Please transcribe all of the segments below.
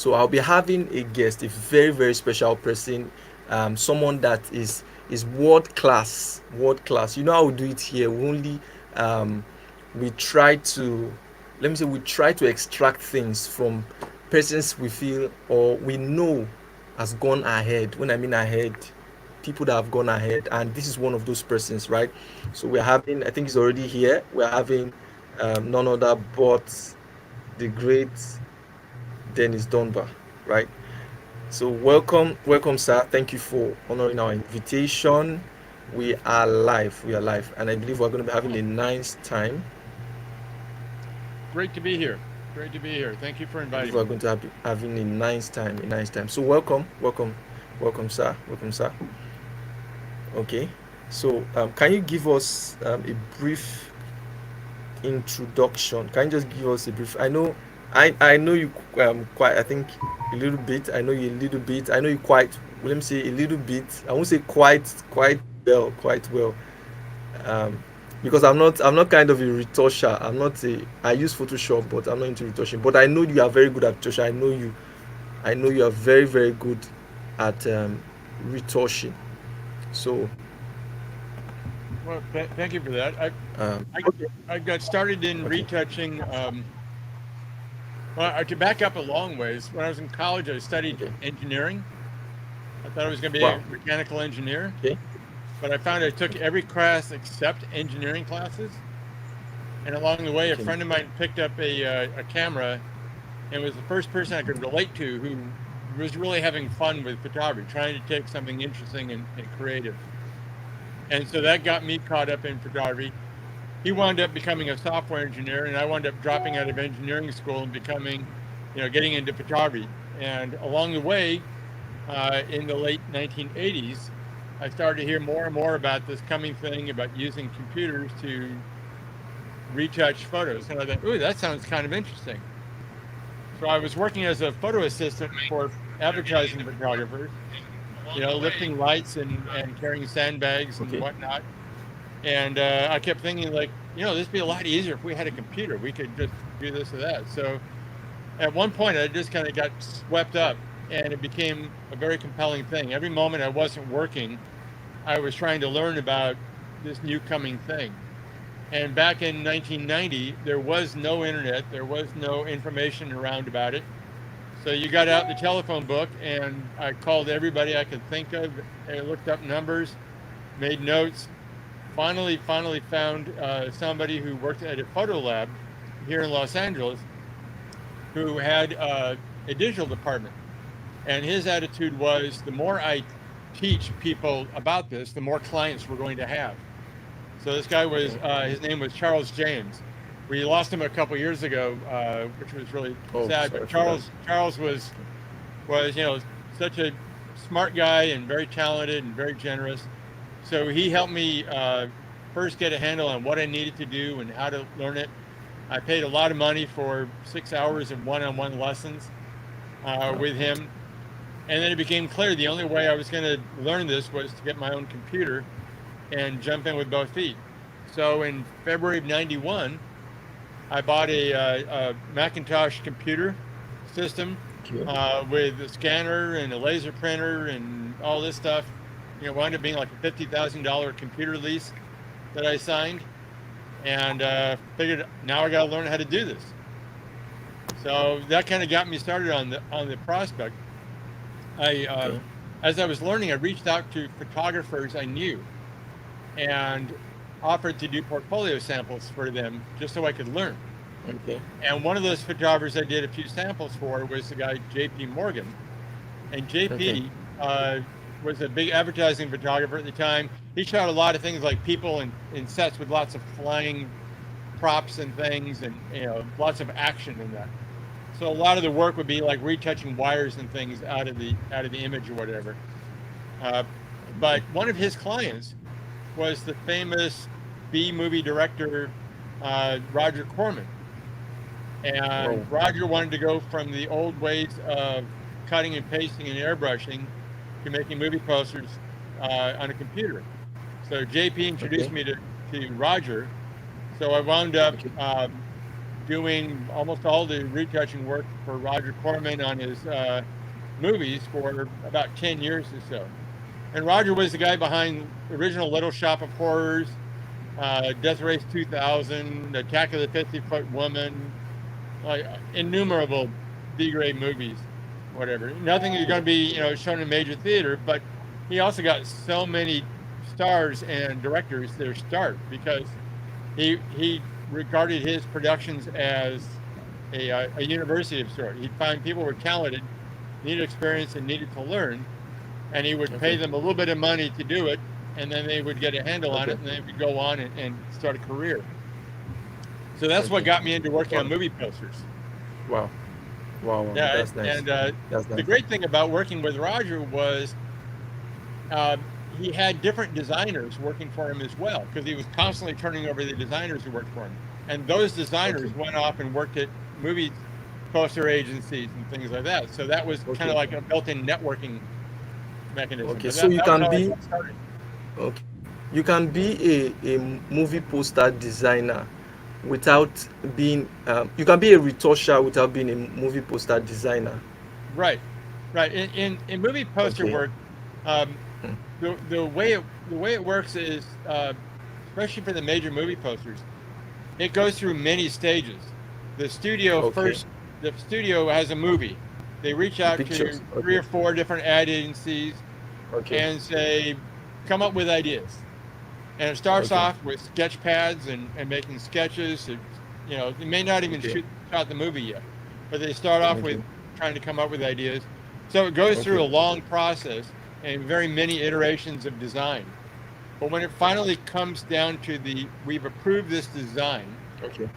So I'll be having a guest, a very very special person, someone that is world class, world class. You know how we do it here. Um, we try to, let me say, we try to extract things from persons we feel or we know has gone ahead. When I mean ahead, people that have gone ahead, and this is one of those persons, right? So we're having, I think he's already here. We're having none other but the great Dennis Dunbar, right? So welcome, welcome, sir. Thank you for honoring our invitation. We are live. We are live, and I believe we're going to be having a nice time. Great to be here. Great to be here. Thank you for I believe inviting we're me. going to have having a nice time. A nice time. So welcome, welcome, welcome, sir. Welcome, sir. Okay. So can you give us a brief introduction? Can you just give us a brief? I know you quite. I think a little bit. I know you a little bit. I know you quite. Let me say a little bit. I won't say quite well, quite well. Um, because I'm not kind of a retoucher. I'm not a. I use Photoshop, but I'm not into retouching. But I know you are very good at retouching. I know you are very very good at retouching. So Well, thank you for that. I okay. I got started in Okay. retouching. Well, to back up a long ways, when I was in college, I studied Okay. engineering. I thought I was going to be Wow. a mechanical engineer, Okay. but I found I took every class except engineering classes. And along the way, a Okay. friend of mine picked up a camera and was the first person I could relate to who was really having fun with photography, trying to take something interesting and creative. And so that got me caught up in photography. He wound up becoming a software engineer, and I wound up dropping out of engineering school and getting into photography. And along the way, in the late 1980s, I started to hear more and more about this coming thing about using computers to retouch photos. And I thought, ooh, that sounds kind of interesting. So I was working as a photo assistant for advertising photographers, lifting lights and carrying sandbags and Okay. whatnot. And I kept thinking, like, this would be a lot easier if we had a computer. We could just do this or that. So at one point, I just kind of got swept up, and it became a very compelling thing. Every moment I wasn't working, I was trying to learn about this new coming thing. And back in 1990, there was no internet, there was no information around about it. So you got out the telephone book, and I called everybody I could think of. I looked up numbers, made notes, finally found somebody who worked at a photo lab here in Los Angeles who had a digital department. And his attitude was the more I teach people about this, the more clients we're going to have. So this guy was, Okay. his name was Charles James. We lost him a couple years ago, which was really Oh, sad. But sorry for that. Charles was such a smart guy and very talented and very generous. So he helped me first get a handle on what I needed to do and how to learn it. I paid a lot of money for 6 hours of one-on-one lessons Wow. with him, and then it became clear the only way I was going to learn this was to get my own computer and jump in with both feet. So in February of '91, I bought a Macintosh computer system Okay. with a scanner and a laser printer and all this stuff. Wound up being like a $50,000 computer lease that I signed, and figured now I got to learn how to do this. So that kind of got me started on the prospect. I Okay. As I was learning, I reached out to photographers I knew and offered to do portfolio samples for them just so I could learn. Okay. And one of those photographers I did a few samples for was the guy J.P. Morgan. And Okay. JP was a big advertising photographer at the time. He shot a lot of things like people in sets with lots of flying props and things, and lots of action in that. So a lot of the work would be like retouching wires and things out of the image or whatever. Uh, but one of his clients was the famous B movie director Roger Corman, Oh. and Roger wanted to go from the old ways of cutting and pasting and airbrushing to making movie posters on a computer. So JP Okay. introduced me to Roger. So I wound up Okay. doing almost all the retouching work for Roger Corman on his movies for about 10 years or so. And Roger was the guy behind the original Little Shop of Horrors, Death Race 2000, Attack of the 50-Foot Woman, like innumerable B-grade movies, whatever. Nothing is going to be shown in major theater, but he also got so many stars and directors their start because he regarded his productions as a university of sort. He'd find people were talented, needed experience, and needed to learn, and he would pay Okay. them a little bit of money to do it, and then they would get a handle on Okay. it, and they would go on and start a career. So that's what Okay. got me into working Wow. on movie posters. Wow. Wow. Wow. Yeah, That's nice. and That's the nice. great thing about working with Roger was um, he had different designers working for him as well because he was constantly turning over the designers who worked for him. And those designers Okay. went off and worked at movie poster agencies and things like that. So that was kind of Okay. like a built-in networking mechanism. Okay. But So you that was can how I be got started. okay. You can be a movie poster designer without being. You can be a retoucher without being a movie poster designer. Right, right. In movie poster Okay. work, um, Hmm. the way it works is, especially for the major movie posters, it goes through many stages. The studio Okay. first, the studio has a movie. They reach out to Pictures. three Okay. or four different ad agencies Okay. and say, come up with ideas. And it starts Okay. off with sketch pads and making sketches. They may not even Okay. shot the movie yet, but they start off with Okay. trying to come up with ideas. So it goes through Okay. a long process and very many iterations of design. But when it finally comes down to we've approved this design, Okay.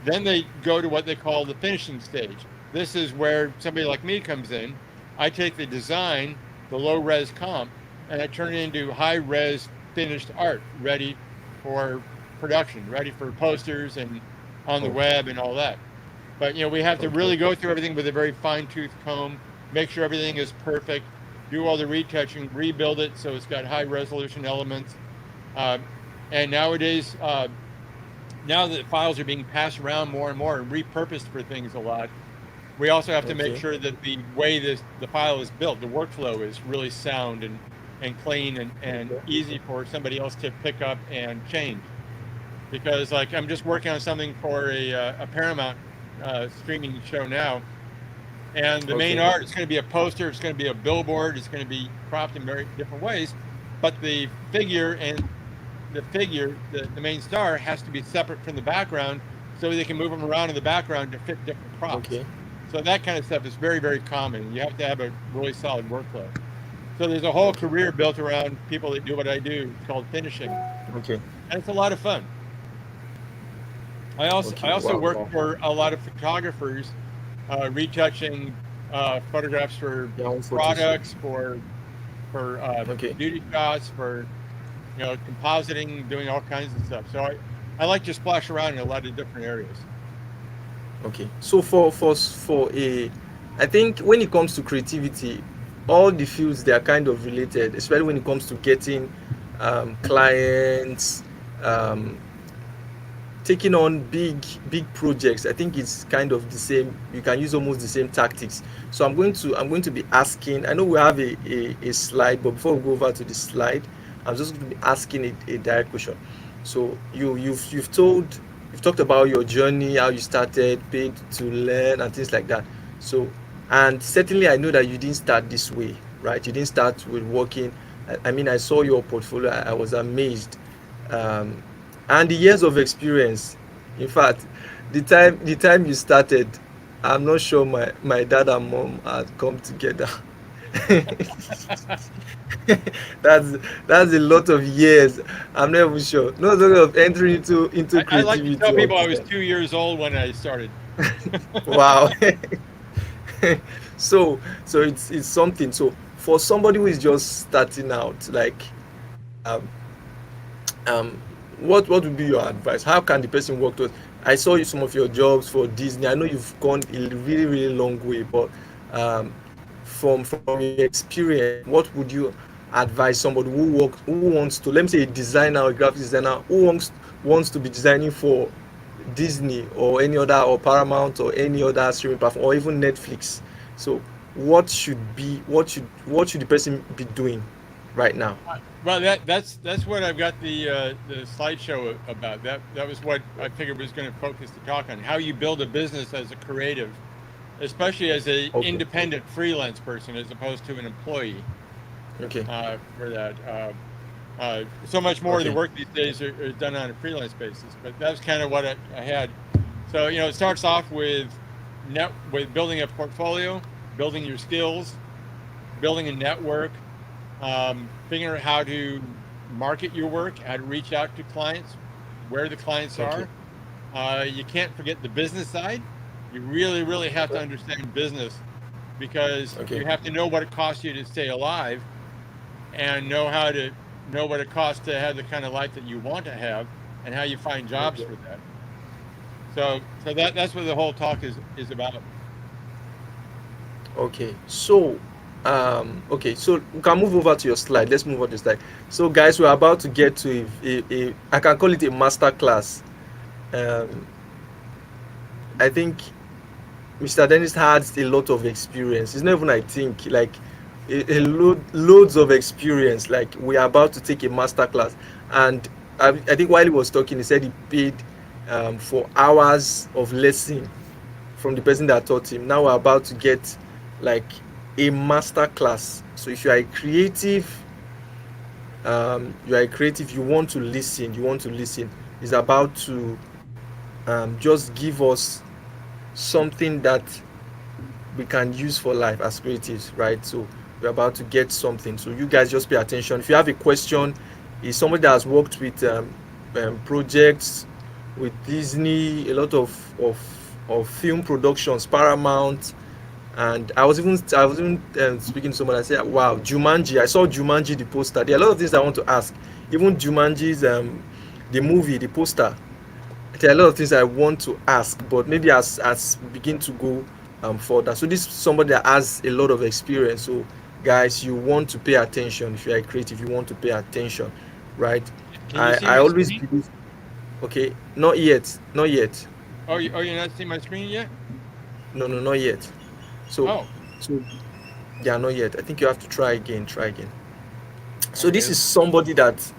then they go to what they call the finishing stage. This is where somebody like me comes in. I take the design, the low res comp, and I turn it into high res finished art, ready for production, ready for posters and on the Oh. web and all that. But we have to Okay. really go through everything with a very fine tooth comb, make sure everything is perfect, do all the retouching, rebuild it so it's got high resolution elements. Uh, and nowadays, now that files are being passed around more and more and repurposed for things a lot, we also have to make Okay. sure that the way the file is built, the workflow is really sound and clean and Okay. easy for somebody else to pick up and change. Because like I'm just working on something for a Paramount streaming show now, and the main Okay. art is going to be a poster, it's going to be a billboard, it's going to be cropped in very different ways, but the figure and the main star has to be separate from the background so they can move them around in the background to fit different props. Okay. So that kind of stuff is very, very common. You have to have a really solid workflow. So there's a whole Okay. career built around people that do what I do called finishing, Okay. and it's a lot of fun. I also Okay. I also Wow. work Wow. for a lot of photographers, retouching photographs for Your own photos. products, for Okay. beauty shots, for compositing, doing all kinds of stuff. So I like to splash around in a lot of different areas. Okay. So for a, I think when it comes to creativity, all the fields they are kind of related, especially when it comes to getting clients, um, taking on big projects. I think it's kind of the same. You can use almost the same tactics. So I'm going to be asking. I know we have a slide, but before we go over to the slide, I'm just going to be asking a direct question. So you've talked about your journey, how you started, paid to learn, and things like that. So, and certainly I know that you didn't start this way, right? You didn't start with working. I mean, I saw your portfolio. I was amazed. Um, and the years of experience, in fact, the time you started, I'm not sure my dad and mom had come together. that's that's a lot of years. I'm not even sure. No sort of entering into I like to tell creativity or people I was design. 2 years old when I started. Wow. So it's something. So for somebody who is just starting out, like um um what would be your advice? How can the person work towards? I saw you some of your jobs for Disney. I know you've gone a really long way, but um from your experience, what would you advise somebody who wants to, let me say, a designer or a graphic designer who wants to be designing for Disney or any other, or Paramount or any other streaming platform, or even Netflix. So what should the person be doing right now? Well, that's what I've got the slideshow about. That was what I figured was going to focus the talk on: how you build a business as a creative, especially as a Okay. independent freelance person, as opposed to an employee. Okay. For that, so much more of the Okay. work these days are done on a freelance basis. But that was kind of what I had. So it starts off with building a portfolio, building your skills, building a network, figuring out how to market your work, how to reach out to clients, where the clients Okay. are. You can't forget the business side. You really, really have to understand business because Okay. you have to know what it costs you to stay alive and know what it costs to have the kind of life that you want to have and how you find jobs Okay. for that. So that's what the whole talk is about. Okay. So we can move over to your slide. Let's move on to the slide. So guys, we're about to get to a I can call it a master class. Um, I think Mr. Dennis has a lot of experience. It's not even, I think, like loads of experience. Like, we are about to take a master class, and I think while he was talking, he said he paid for hours of lesson from the person that taught him. Now we're about to get like a master class. So if you are a creative, you want to listen, It's about to just give us something that we can use for life as creatives, right? So we're about to get something. So you guys just pay attention. If you have a question, is somebody that has worked with projects with Disney, a lot of film productions, Paramount, and I was even speaking to someone. I said, "Wow, Jumanji! I saw Jumanji the poster. There are a lot of things I want to ask. Even Jumanji's the movie, the poster. There are a lot of things I want to ask, but maybe as we begin to go further. So this is somebody that has a lot of experience. So guys, you want to pay attention. If you are creative, you want to pay attention, right? Can you see I my always screen? believe. Okay, not yet, not yet. Oh, you're not seeing my screen yet? No, no, not yet. So Oh, so yeah, not yet. I think you have to try again. Try again. So this okay. is somebody that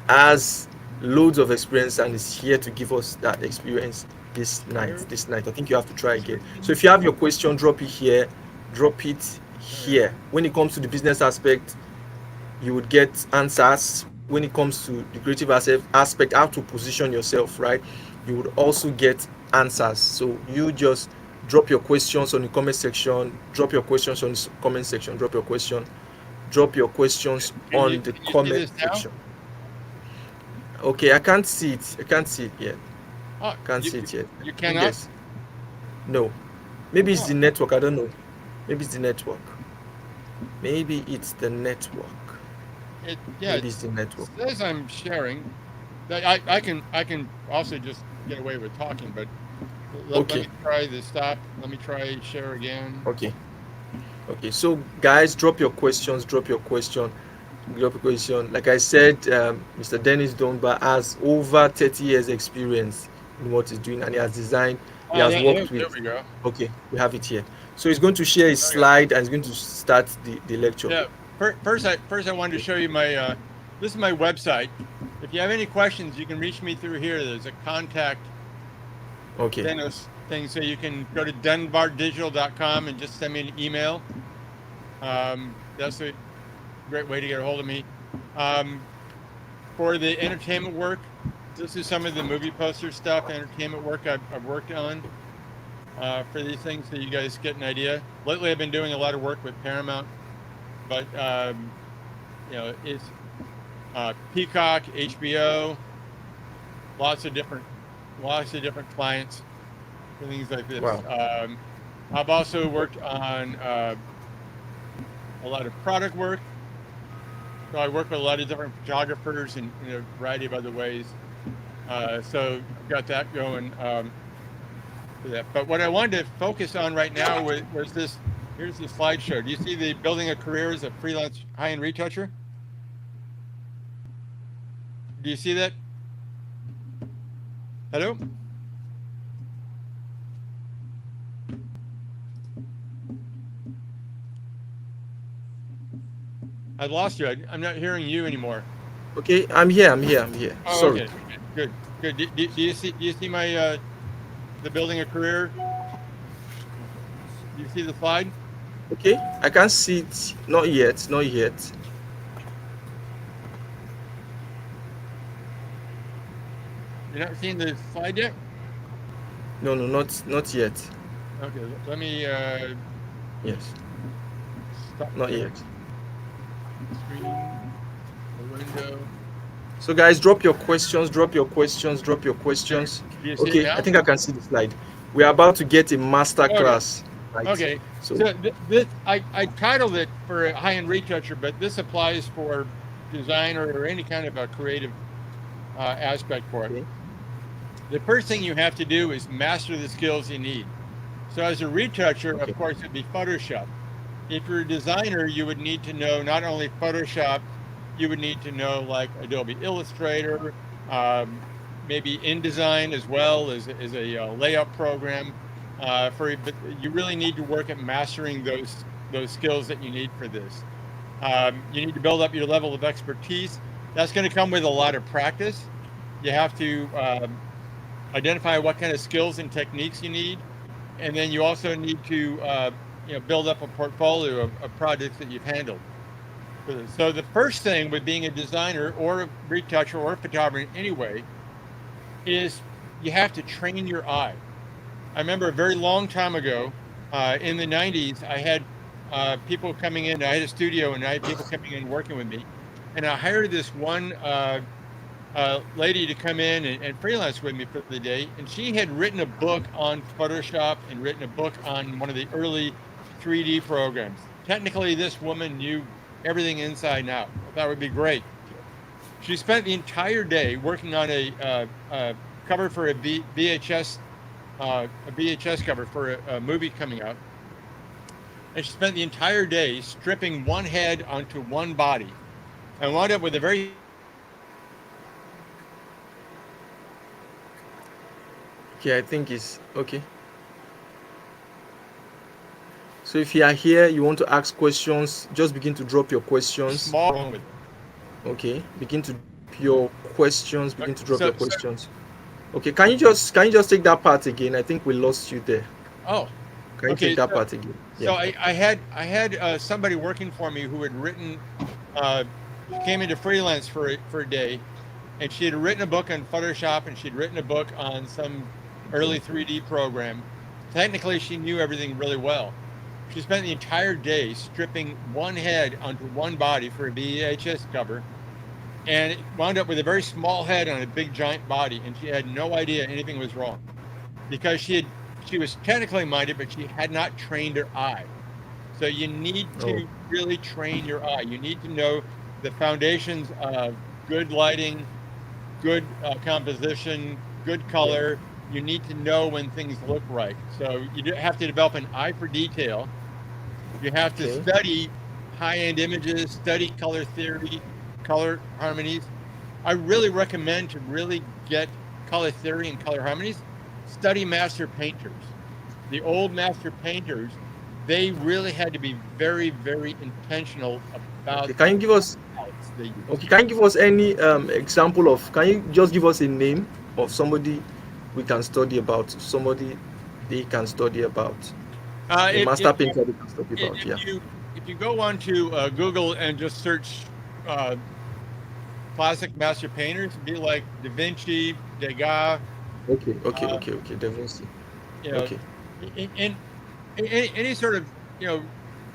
has loads of experience and is here to give us that experience this night. Share This night, I think you have to try again. So if screen. you have your question, drop it here. Drop it Okay. here. When it comes to the business aspect, you would get answers. When it comes to the creative aspect, how to position yourself, right? You would also get answers. So you just drop your questions on the comment section. Drop your questions on the comment section. Drop your questions on the Can you see comment this now? section. Okay, I can't see it. I can't see it yet. Oh, Can't see it yet. you I think cannot. there's no. Maybe it's Oh, the network. I don't know. Maybe it's the network. Maybe it's the network. yeah. Maybe it's the It network. says I'm sharing. I can also just get away with talking, but let Okay. me try the stop. Let me try share again. Okay. Okay. So guys, drop your questions. Drop your question. Drop your question. Like I said, Mr. Dennis Dunbar has over 30 years experience in what he's doing, and he has designed. He Oh, has worked there with. we go. Okay, we have it here. So he's going to share his Okay. slide and he's going to start the lecture. Yeah. First I wanted to show you my. This is my website. If you have any questions, you can reach me through here. There's a contact Okay. Dennis thing, so you can go to dunbardigital.com and just send me an email. That's a great way to get a hold of me. Um, for the entertainment work, this is some of the movie poster stuff, entertainment work I've worked on for these things, so you guys get an idea. Lately, I've been doing a lot of work with Paramount, but it's Peacock, HBO, lots of different, lots of different clients for things like this. Wow. I've also worked on a lot of product work. So I work with a lot of different photographers in a variety of other ways. So I've got that going for that. But what I wanted to focus on right now was this. Here's the slideshow. Do you see the building a career as a freelance high-end retoucher? Do you see that? Hello? I lost you. I'm not hearing you anymore. Okay, I'm here. I'm here. I'm here. Oh, Sorry. okay. Okay. Good. Good. Do you see my the building a career? Do you see the slide? Okay, I can't see it. Not yet. Not yet. You're not seeing the slide yet? No, no, not yet. Okay. Let me Yes, stop not the yet. screen, the window. So guys, drop your questions. Drop your questions. Drop your There. questions. Do you see it Okay, I now? think I can see the slide. We are about to get a master Okay. class, right? Okay. So So this I titled it for a high-end retoucher, but this applies for designer or any kind of a creative aspect for it. okay, The first thing you have to do is master the skills you need. So as a retoucher, okay, of course, it'd be Photoshop. If you're a designer, you would need to know not only Photoshop, you would need to know like Adobe Illustrator, um, maybe InDesign as well as a layout program. But you really need to work at mastering those skills that you need for this. You need to build up your level of expertise. That's going to come with a lot of practice. You have to identify what kind of skills and techniques you need, and then you also need to build up a portfolio of projects that you've handled. So the first thing with being a designer or a retoucher or a photographer anyway is you have to train your eye. I remember a very long time ago in the 90s, I had people coming in. I had a studio and I had people coming in working with me. And I hired this one lady to come in and freelance with me for the day. And she had written a book on Photoshop and written a book on one of the early 3D programs. Technically, this woman knew everything inside and out. I thought it would be great. She spent the entire day working on a cover for a VHS cover for a movie coming out. And she spent the entire day stripping one head onto one body and wound up with a very okay. I think it's okay. So if you are here, you want to ask questions, just begin to drop your questions. small one with it. Okay, begin to drop your questions. Begin to drop your So, questions. Okay, can you just take that part again? I think we lost you there. oh, Can you take okay. that part again? So Yeah. I had somebody working for me who had written. Uh, she came into freelance for a day, and she had written a book on Photoshop, and she'd written a book on some Okay. early 3D program. Technically, she knew everything really well. She spent the entire day stripping one head onto one body for a VHS cover, and it wound up with a very small head on a big giant body, and she had no idea anything was wrong because she was technically minded, but she had not trained her eye. So you need Oh, to really train your eye. You need to know the foundations of good lighting, good composition, good color. You need to know when things look right. So have to develop an eye for detail. You have to okay. study high-end images, study color theory, color harmonies. I really recommend to really get color theory and color harmonies, study master painters. The old master painters, they really had to be very, very intentional about Okay. Can you give us palettes they okay? used. Can you give us any example of? Can you just give us a name of somebody we can study about? Somebody they can study about. Uh, A if, master if, painter they can study about. if Yeah. you if you go onto Google and just search uh, classic master painters, it'd be like Da Vinci, Degas, Okay. Okay. uh, Okay. Okay. Definitely. you know, Okay. in any sort of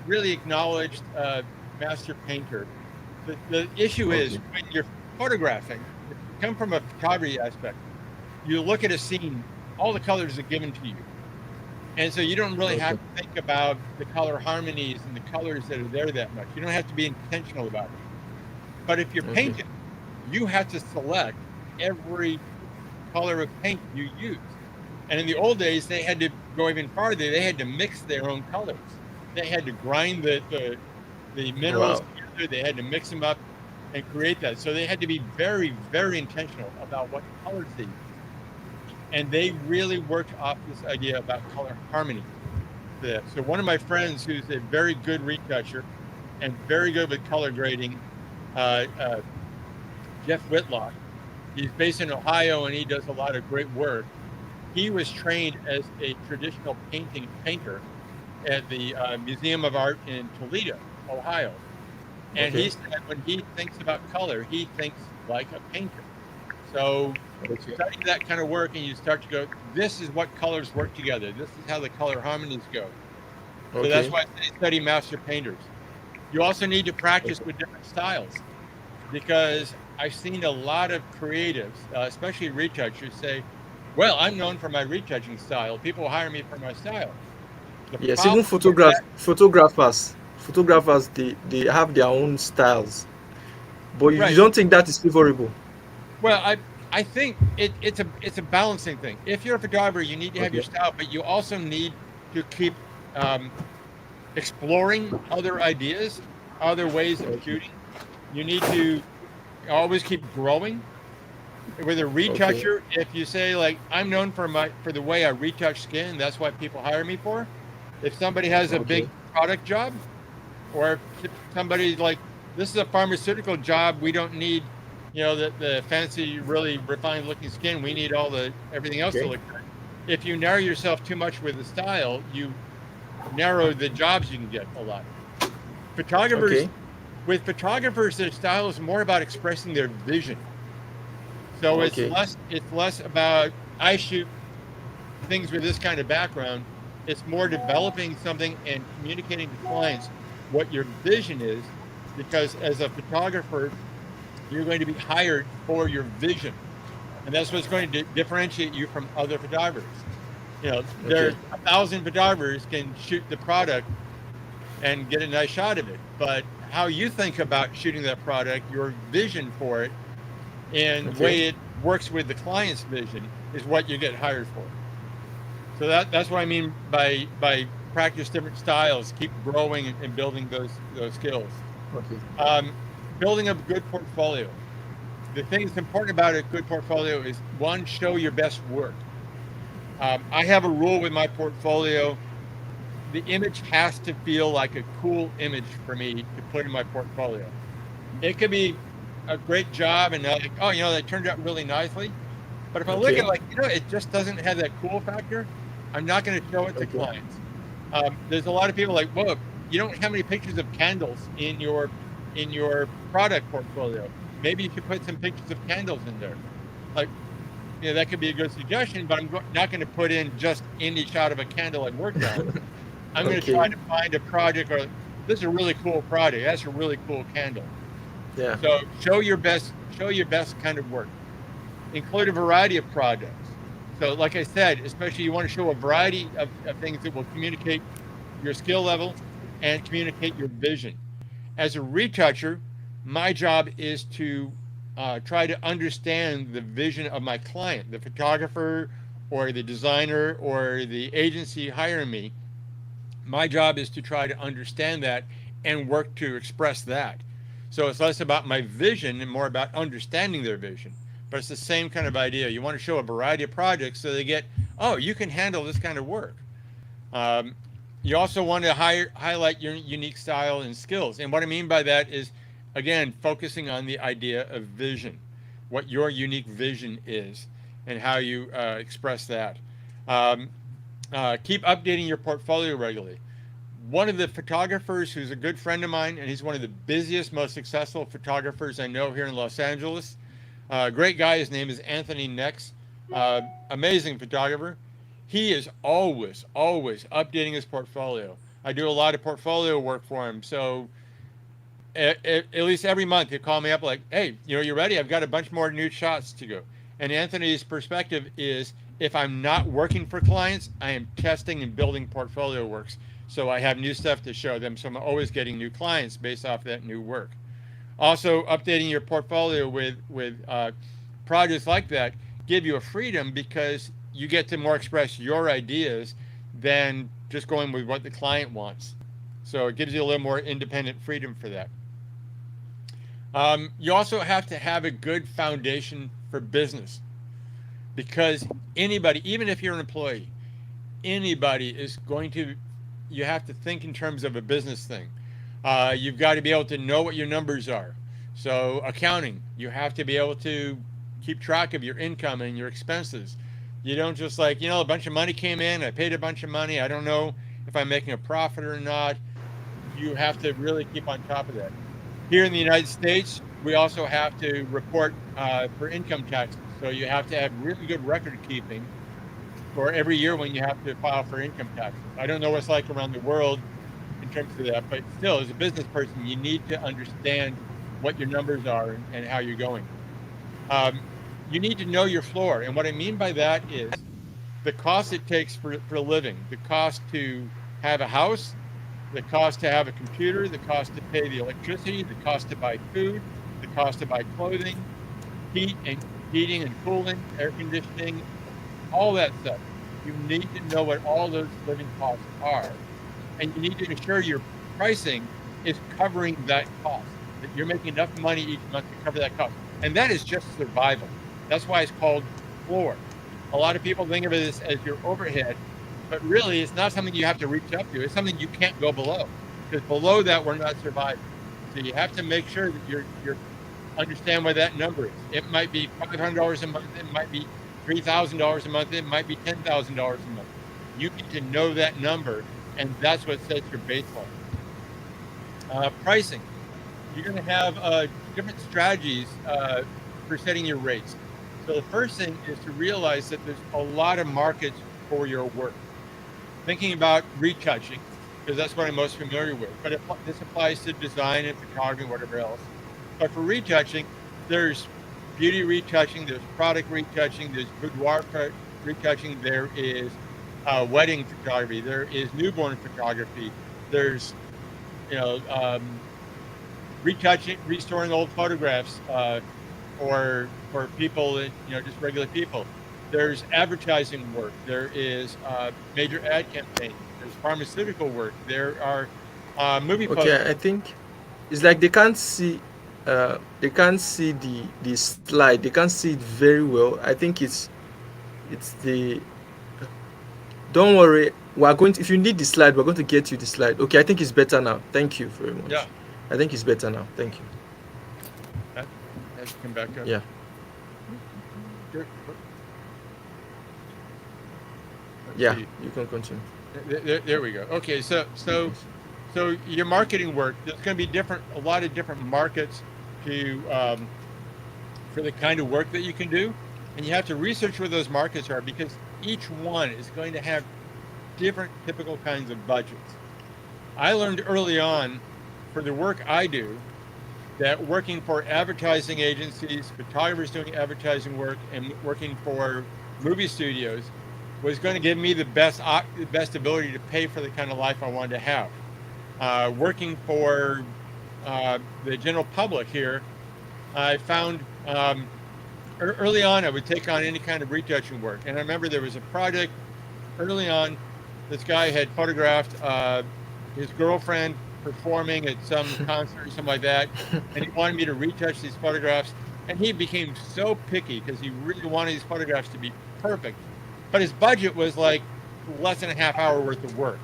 really acknowledged master painter. The issue is Okay. when you're photographing, if you come from a photography aspect, you look at a scene, all the colors are given to you. And so you don't really have Okay. to think about the color harmonies and the colors that are there that much. You don't have to be intentional about it. But if you're Okay. painting, you have to select every color of paint you use. And in the old days, they had to go even farther. They had to mix their own colors. They had to grind the minerals Wow. together. They had to mix them up and create that. So they had to be very, very intentional about what colors they used. And they really worked off this idea about color harmony. So one of my friends, who's a very good retoucher, and very good with color grading, uh, uh, Jeff Whitlock. He's based in Ohio, and he does a lot of great work. He was trained as a traditional painter at the Museum of Art in Toledo, Ohio. And he Okay. said when he thinks about color, he thinks like a painter. So Okay. study that kind of work, and you start to go, this is what colors work together. This is how the color harmonies go. So that's Okay. why I say study master painters. You also need to practice with different styles, because I've seen a lot of creatives, especially retouchers, say, well, I'm known for my retouching style. People hire me for my style. The Yes, even problem with that, photographers, they have their own styles. But you right? don't think that is favorable? Well, I think it's a balancing thing. If you're a photographer, you need to have your Okay. style, but you also need to keep um, exploring other ideas, other ways of Okay. shooting. You need to always keep growing. With a Okay. retoucher, if you say like I'm known for the way I retouch skin, that's what people hire me for. If somebody has a Okay. big product job, or if somebody's like, this is a pharmaceutical job, we don't need, the fancy, really refined looking skin. We need all the everything else to Okay. look good. If you narrow yourself too much with the style, you narrow the jobs you can get a lot. Photographers, Okay. with photographers, their style is more about expressing their vision. So Okay. it's less about I shoot things with this kind of background. It's more developing something and communicating to clients what your vision is, because as a photographer, you're going to be hired for your vision, and that's what's going to differentiate you from other photographers. Okay. There's 1,000 photographers can shoot the product and get a nice shot of it, but how you think about shooting that product, your vision for it, and the Okay. way it works with the client's vision is what you get hired for. So that's what I mean by practice different styles, keep growing and building those skills. Okay. Um, Building a good portfolio. The thing that's important about a good portfolio is, one, show your best work. I have a rule with my portfolio. The image has to feel like a cool image for me to put in my portfolio. It could be a great job and like, oh, that turned out really nicely. But if I look at Okay. like, it just doesn't have that cool factor, I'm not going to show it to Okay. clients. There's a lot of people like, whoa, you don't have any pictures of candles in your product portfolio. Maybe you should put some pictures of candles in there. Like, that could be a good suggestion, but I'm not going to put in just any shot of a candle I worked on. I'm going to Okay. try to find a project, or this is a really cool project. That's a really cool candle. Yeah. So show your best kind of work. Include a variety of projects. So, like I said, especially you want to show a variety of things that will communicate your skill level and communicate your vision. As a retoucher, my job is to try to understand the vision of my client, the photographer or the designer or the agency hiring me. My job is to try to understand that and work to express that. So it's less about my vision and more about understanding their vision. But it's the same kind of idea. You want to show a variety of projects so they get, oh, you can handle this kind of work. Um, you also want to highlight your unique style and skills. And what I mean by that is, again, focusing on the idea of vision, what your unique vision is, and how you express that. Um, Keep updating your portfolio regularly. One of the photographers who's a good friend of mine, and he's one of the busiest, most successful photographers I know here in Los Angeles. Great guy. His name is Anthony Nex. Amazing photographer. He is always updating his portfolio. I do a lot of portfolio work for him. So at least every month he'll call me up like, hey, you ready? I've got a bunch more new shots to go. And Anthony's perspective is, if I'm not working for clients, I am testing and building portfolio works. So I have new stuff to show them. So I'm always getting new clients based off that new work. Also, updating your portfolio with projects like that give you a freedom, because you get to more express your ideas than just going with what the client wants. So it gives you a little more independent freedom for that. You also have to have a good foundation for business, because anybody, even if you're an employee, anybody is going to, you have to think in terms of a business thing. You've got to be able to know what your numbers are. So accounting, you have to be able to keep track of your income and your expenses. You don't just like, a bunch of money came in, I paid a bunch of money, I don't know if I'm making a profit or not. You have to really keep on top of that. Here in the United States, we also have to report for income taxes. So you have to have really good record keeping for every year when you have to file for income taxes. I don't know what it's like around the world in terms of that, but still, as a business person, you need to understand what your numbers are and how you're going. Um, you need to know your floor. And what I mean by that is the cost it takes for living, the cost to have a house, the cost to have a computer, the cost to pay the electricity, the cost to buy food, the cost to buy clothing, heating and cooling, air conditioning, all that stuff. You need to know what all those living costs are. And you need to ensure your pricing is covering that cost, that you're making enough money each month to cover that cost. And that is just survival. That's why it's called floor. A lot of people think of it as your overhead, but really it's not something you have to reach up to. It's something you can't go below, because below that we're not surviving. So you have to make sure that you're understand what that number is. It might be $500 a month. It might be $3,000 a month. It might be $10,000 a month. You need to know that number, and that's what sets your baseline. Pricing. You're going to have different strategies for setting your rates. So the first thing is to realize that there's a lot of markets for your work. Thinking about retouching, because that's what I'm most familiar with, but this applies to design and photography and whatever else. But for retouching, there's beauty retouching, there's product retouching, there's boudoir retouching, there is wedding photography, there is newborn photography, there's retouching, restoring old photographs for people that just regular people. There's advertising work, there is major ad campaigns, there's pharmaceutical work, there are movie posters. Okay, I think it's like they can't see the slide. They can't see it very well. I think it's the don't worry. We are going to, if you need the slide, we're going to get you the slide. Okay, I think it's better now. Thank you very much. Yeah, I think it's better now. Thank you. that has to come back up. Yeah. Let's Yeah, see. you can continue. There we go. Okay, so your marketing work, there's going to be a lot of different markets to for the kind of work that you can do, and you have to research where those markets are, because each one is going to have different typical kinds of budgets. I learned early on for the work I do that working for advertising agencies, photographers doing advertising work, and working for movie studios was going to give me the best ability to pay for the kind of life I wanted to have. Working for the general public here, I found early on I would take on any kind of retouching work. And I remember there was a project early on, this guy had photographed his girlfriend performing at some concert or something like that, and he wanted me to retouch these photographs. And he became so picky because he really wanted these photographs to be perfect. But his budget was like less than a half hour worth of work.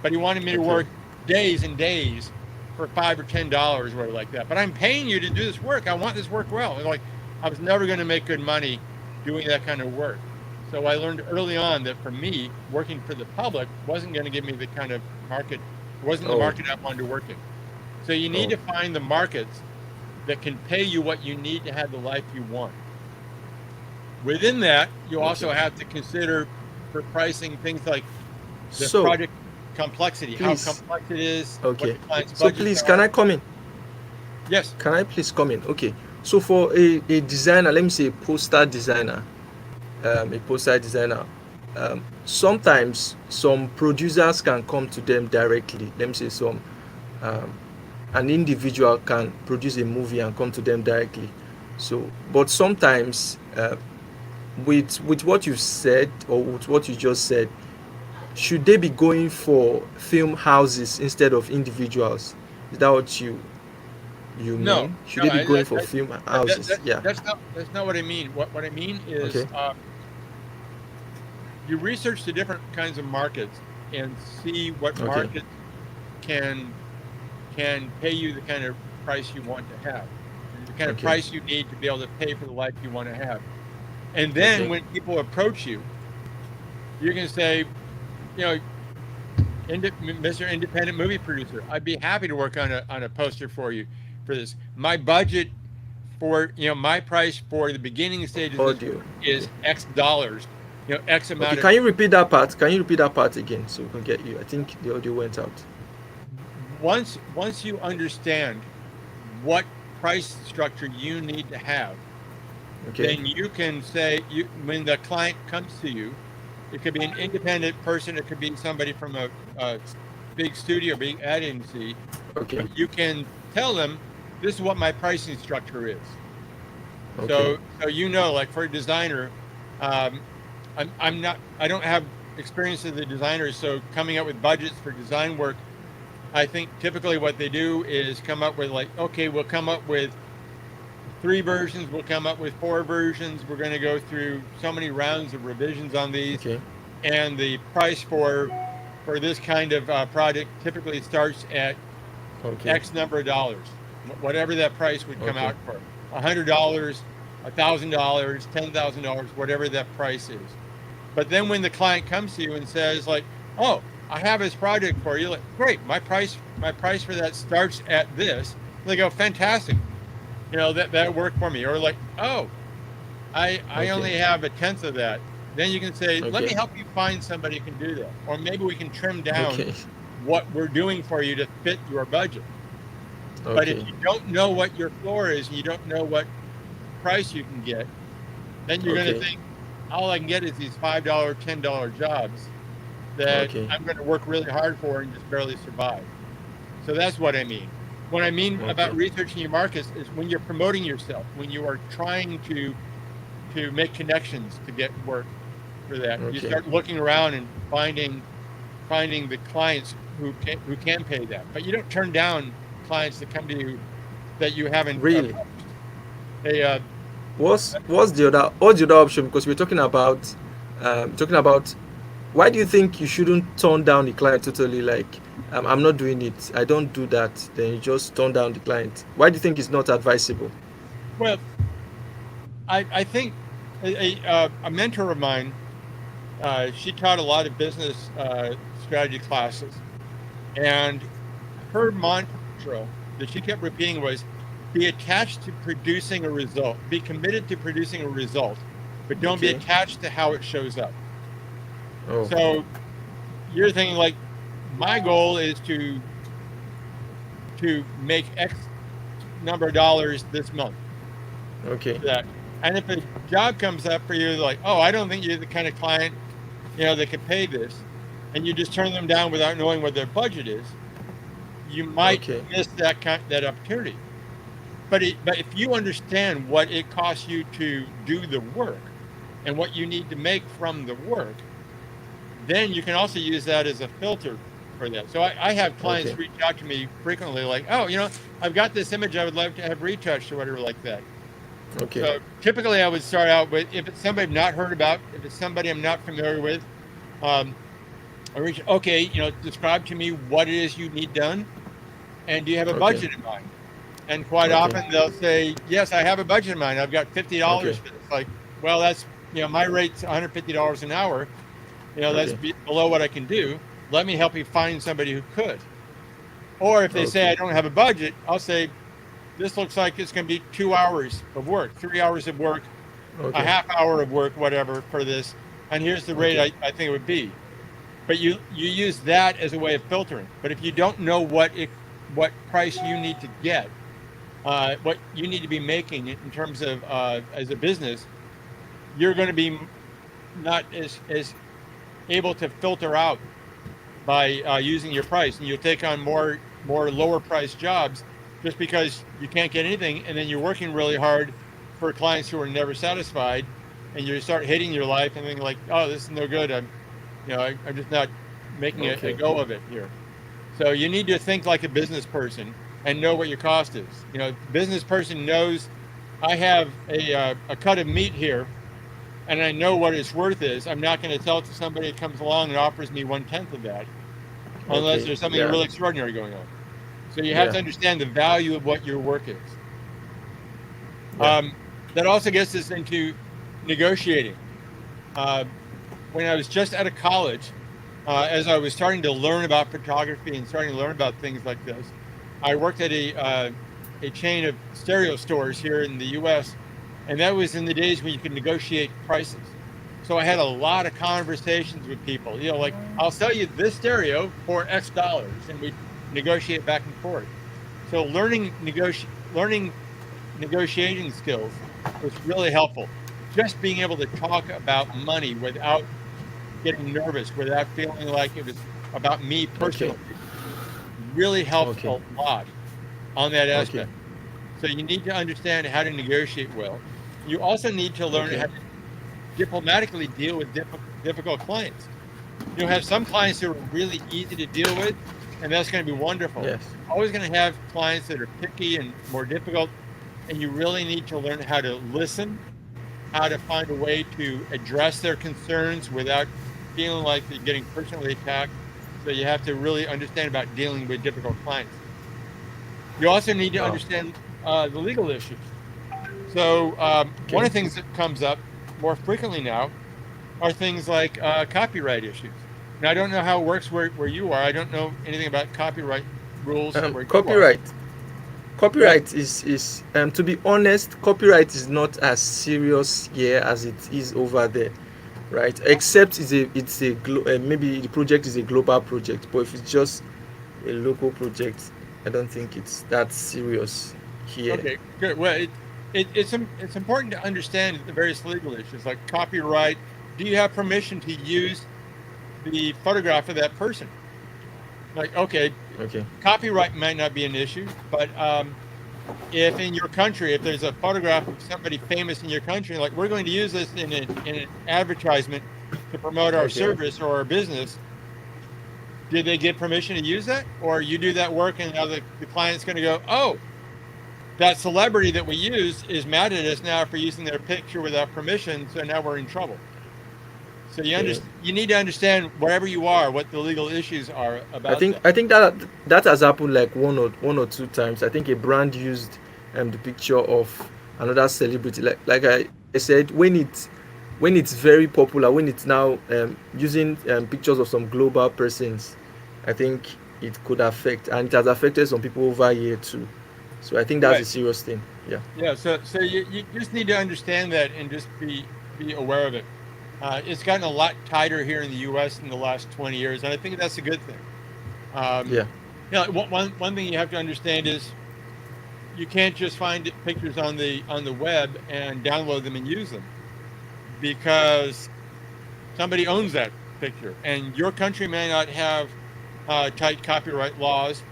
But he wanted me to work days and days for $5 or $10 or whatever like that. But I'm paying you to do this work. I want this work well. And like, I was never going to make good money doing that kind of work. So I learned early on that for me, working for the public wasn't going to give me the kind of market, wasn't the market I wanted to work in. So you need to find the markets that can pay you what you need to have the life you want. Within that, you also have to consider for pricing things like the project complexity, how complex it is. Okay. So please, can I come in? Yes. Can I please come in? Okay. So for a designer, let me say a poster designer, sometimes some producers can come to them directly. Let me say an individual can produce a movie and come to them directly. So, but sometimes with what you said, or with what you just said, should they be going for film houses instead of individuals? Is that what you mean? No, should they be going for film houses? That's not what I mean. What I mean is you research the different kinds of markets and see what markets can can pay you the kind of price you want to have, the kind of Okay. price you need to be able to pay for the life you want to have. And then Okay. when people approach you, you can say, you know, Mr. Independent Movie Producer, I'd be happy to work on a poster for you for this. My budget for, my price for the beginning stage of this Audio. work Okay. is X dollars, X Okay. amount of. Can you repeat that part? Can you repeat that part again so we can get you? I think the audio went out. Once you understand what price structure you need to have, Okay. then you can say, when the client comes to you, it could be an independent person, it could be somebody from a big studio, big ad agency, Okay. but you can tell them, this is what my pricing structure is. Okay. So like for a designer, um, I don't have experience as a designer, so coming up with budgets for design work, I think typically what they do is come up with, like, okay, we'll come up with 3 versions, we'll come up with 4 versions, we're going to go through so many rounds of revisions on these, Okay. and the price for this kind of project typically starts at Okay. X number of dollars, whatever that price would come Okay. out for, $100, $1,000, $10,000, whatever that price is. But then when the client comes to you and says, like, oh, I have this project for you, like, great, my price for that starts at this. They go, fantastic, that worked for me. Or like, oh, I Okay. only have a tenth of that. Then you can say, let me Okay. help you find somebody who can do that. Or maybe we can trim down Okay. what we're doing for you to fit your budget. But if Okay. you don't know what your floor is and you don't know what price you can get, then you're going to Okay. think, all I can get is these $5, $10 jobs that Okay. I'm going to work really hard for and just barely survive. So that's what I mean. What I mean about Okay. researching your markets is when you're promoting yourself, when you are trying to make connections to get work for that. You Okay. start looking around and finding the clients who can pay that. But you don't turn down clients that come to you that you haven't Really? approached. Hey, What's the other option? Because we're talking about why do you think you shouldn't turn down the client totally? Like, I'm not doing it. I don't do that. Then you just turn down the client. Why do you think it's not advisable? well, I think a mentor of mine, she taught a lot of business strategy classes, and her mantra that she kept repeating was, be attached to producing a result, be committed to producing a result, but don't be Okay. attached to how it shows up. Oh. So you're thinking, like, my goal is to make X number of dollars this month. Okay. That, and if a job comes up for you, like, oh, I don't think you're the kind of client, that could pay this, and you just turn them down without knowing what their budget is, you might Okay. miss that opportunity. But if you understand what it costs you to do the work and what you need to make from the work, then you can also use that as a filter for that. So I have clients Okay. reach out to me frequently, like, oh, I've got this image I would love to have retouched or whatever like that. Okay. So typically I would start out with, if it's somebody I've not heard about, if it's somebody I'm not familiar with, I reach, okay, describe to me what it is you need done, and do you have a Okay. budget in mind? And quite Okay. often they'll say, yes, I have a budget in mind. I've got $50 Okay. for this. Like, well, that's, my rate's $150 an hour. That's Okay. below what I can do. Let me help you find somebody who could. Or if they say Okay. I don't have a budget, I'll say, this looks like it's going to be 2 hours of work, 3 hours of work, a Okay. half hour of work, whatever, for this. And here's the rate Okay. I think it would be. But you use that as a way of filtering. But if you don't know what price you need to get, what you need to be making in terms of as a business, you're going to be not as able to filter out by using your price, and you'll take on more lower price jobs just because you can't get anything, and then you're working really hard for clients who are never satisfied, and you start hating your life and thinking, like, oh, this is no good. I'm just not making a Okay. go of it here. So you need to think like a business person and know what your cost is. Business person knows, I have a cut of meat here, and I know what its worth is. I'm not going to tell it to somebody that comes along and offers me 1/10 of that, unless Okay. there's something Yeah. really extraordinary going on. So you have Yeah. to understand the value of what your work is. Yeah. That also gets us into negotiating. Uh, when I was just out of college, as I was starting to learn about photography and starting to learn about things like this, I worked at a chain of stereo stores here in the U.S., and that was in the days when you could negotiate prices. So I had a lot of conversations with people. You know, like, I'll sell you this stereo for X dollars, and we negotiate back and forth. So learning negotiating skills was really helpful. Just being able to talk about money without getting nervous, without feeling like it was about me Okay. personally, really helped Okay. a lot on that Okay. aspect. So you need to understand how to negotiate well. You also need to learn how Okay. to diplomatically deal with difficult clients. You'll have some clients who are really easy to deal with, and that's going to be wonderful. Yes. Always going to have clients that are picky and more difficult, and you really need to learn how to listen, how to find a way to address their concerns without feeling like they're getting personally attacked. So you have to really understand about dealing with difficult clients. You also need to Wow. understand the legal issues. So one Okay. of the things that comes up more frequently now are things like copyright issues. Now, I don't know how it works where you are. I don't know anything about copyright rules where you are. Copyright. Yep. Copyright is to be honest, copyright is not as serious here as it is over there, right? Except maybe the project is a global project, but if it's just a local project, I don't think it's that serious here. Okay, good. Well, it's important to understand the various legal issues like copyright. Do you have permission to use the photograph of that person? Like, okay, Okay. copyright might not be an issue, but if in your country, if there's a photograph of somebody famous in your country, like, we're going to use this in an advertisement to promote our Okay. service or our business, did they get permission to use that? Or you do that work and now the client's going to go, oh, that celebrity that we used is mad at us now for using their picture without permission, so now we're in trouble. So Okay. you need to understand wherever you are what the legal issues are I about think that. I think that has happened like one or two times. I think a brand used the picture of another celebrity. Like I said, when it's very popular, when it's now using pictures of some global persons, I think it could affect, and it has affected some people over here too. So I think that's a Right. serious thing. Yeah. Yeah. So you just need to understand that and just be aware of it. It's gotten a lot tighter here in the U.S. in the last 20 years, and I think that's a good thing. Um, Yeah. one thing you have to understand is you can't just find pictures on the web and download them and use them because somebody owns that picture, and your country may not have tight copyright laws,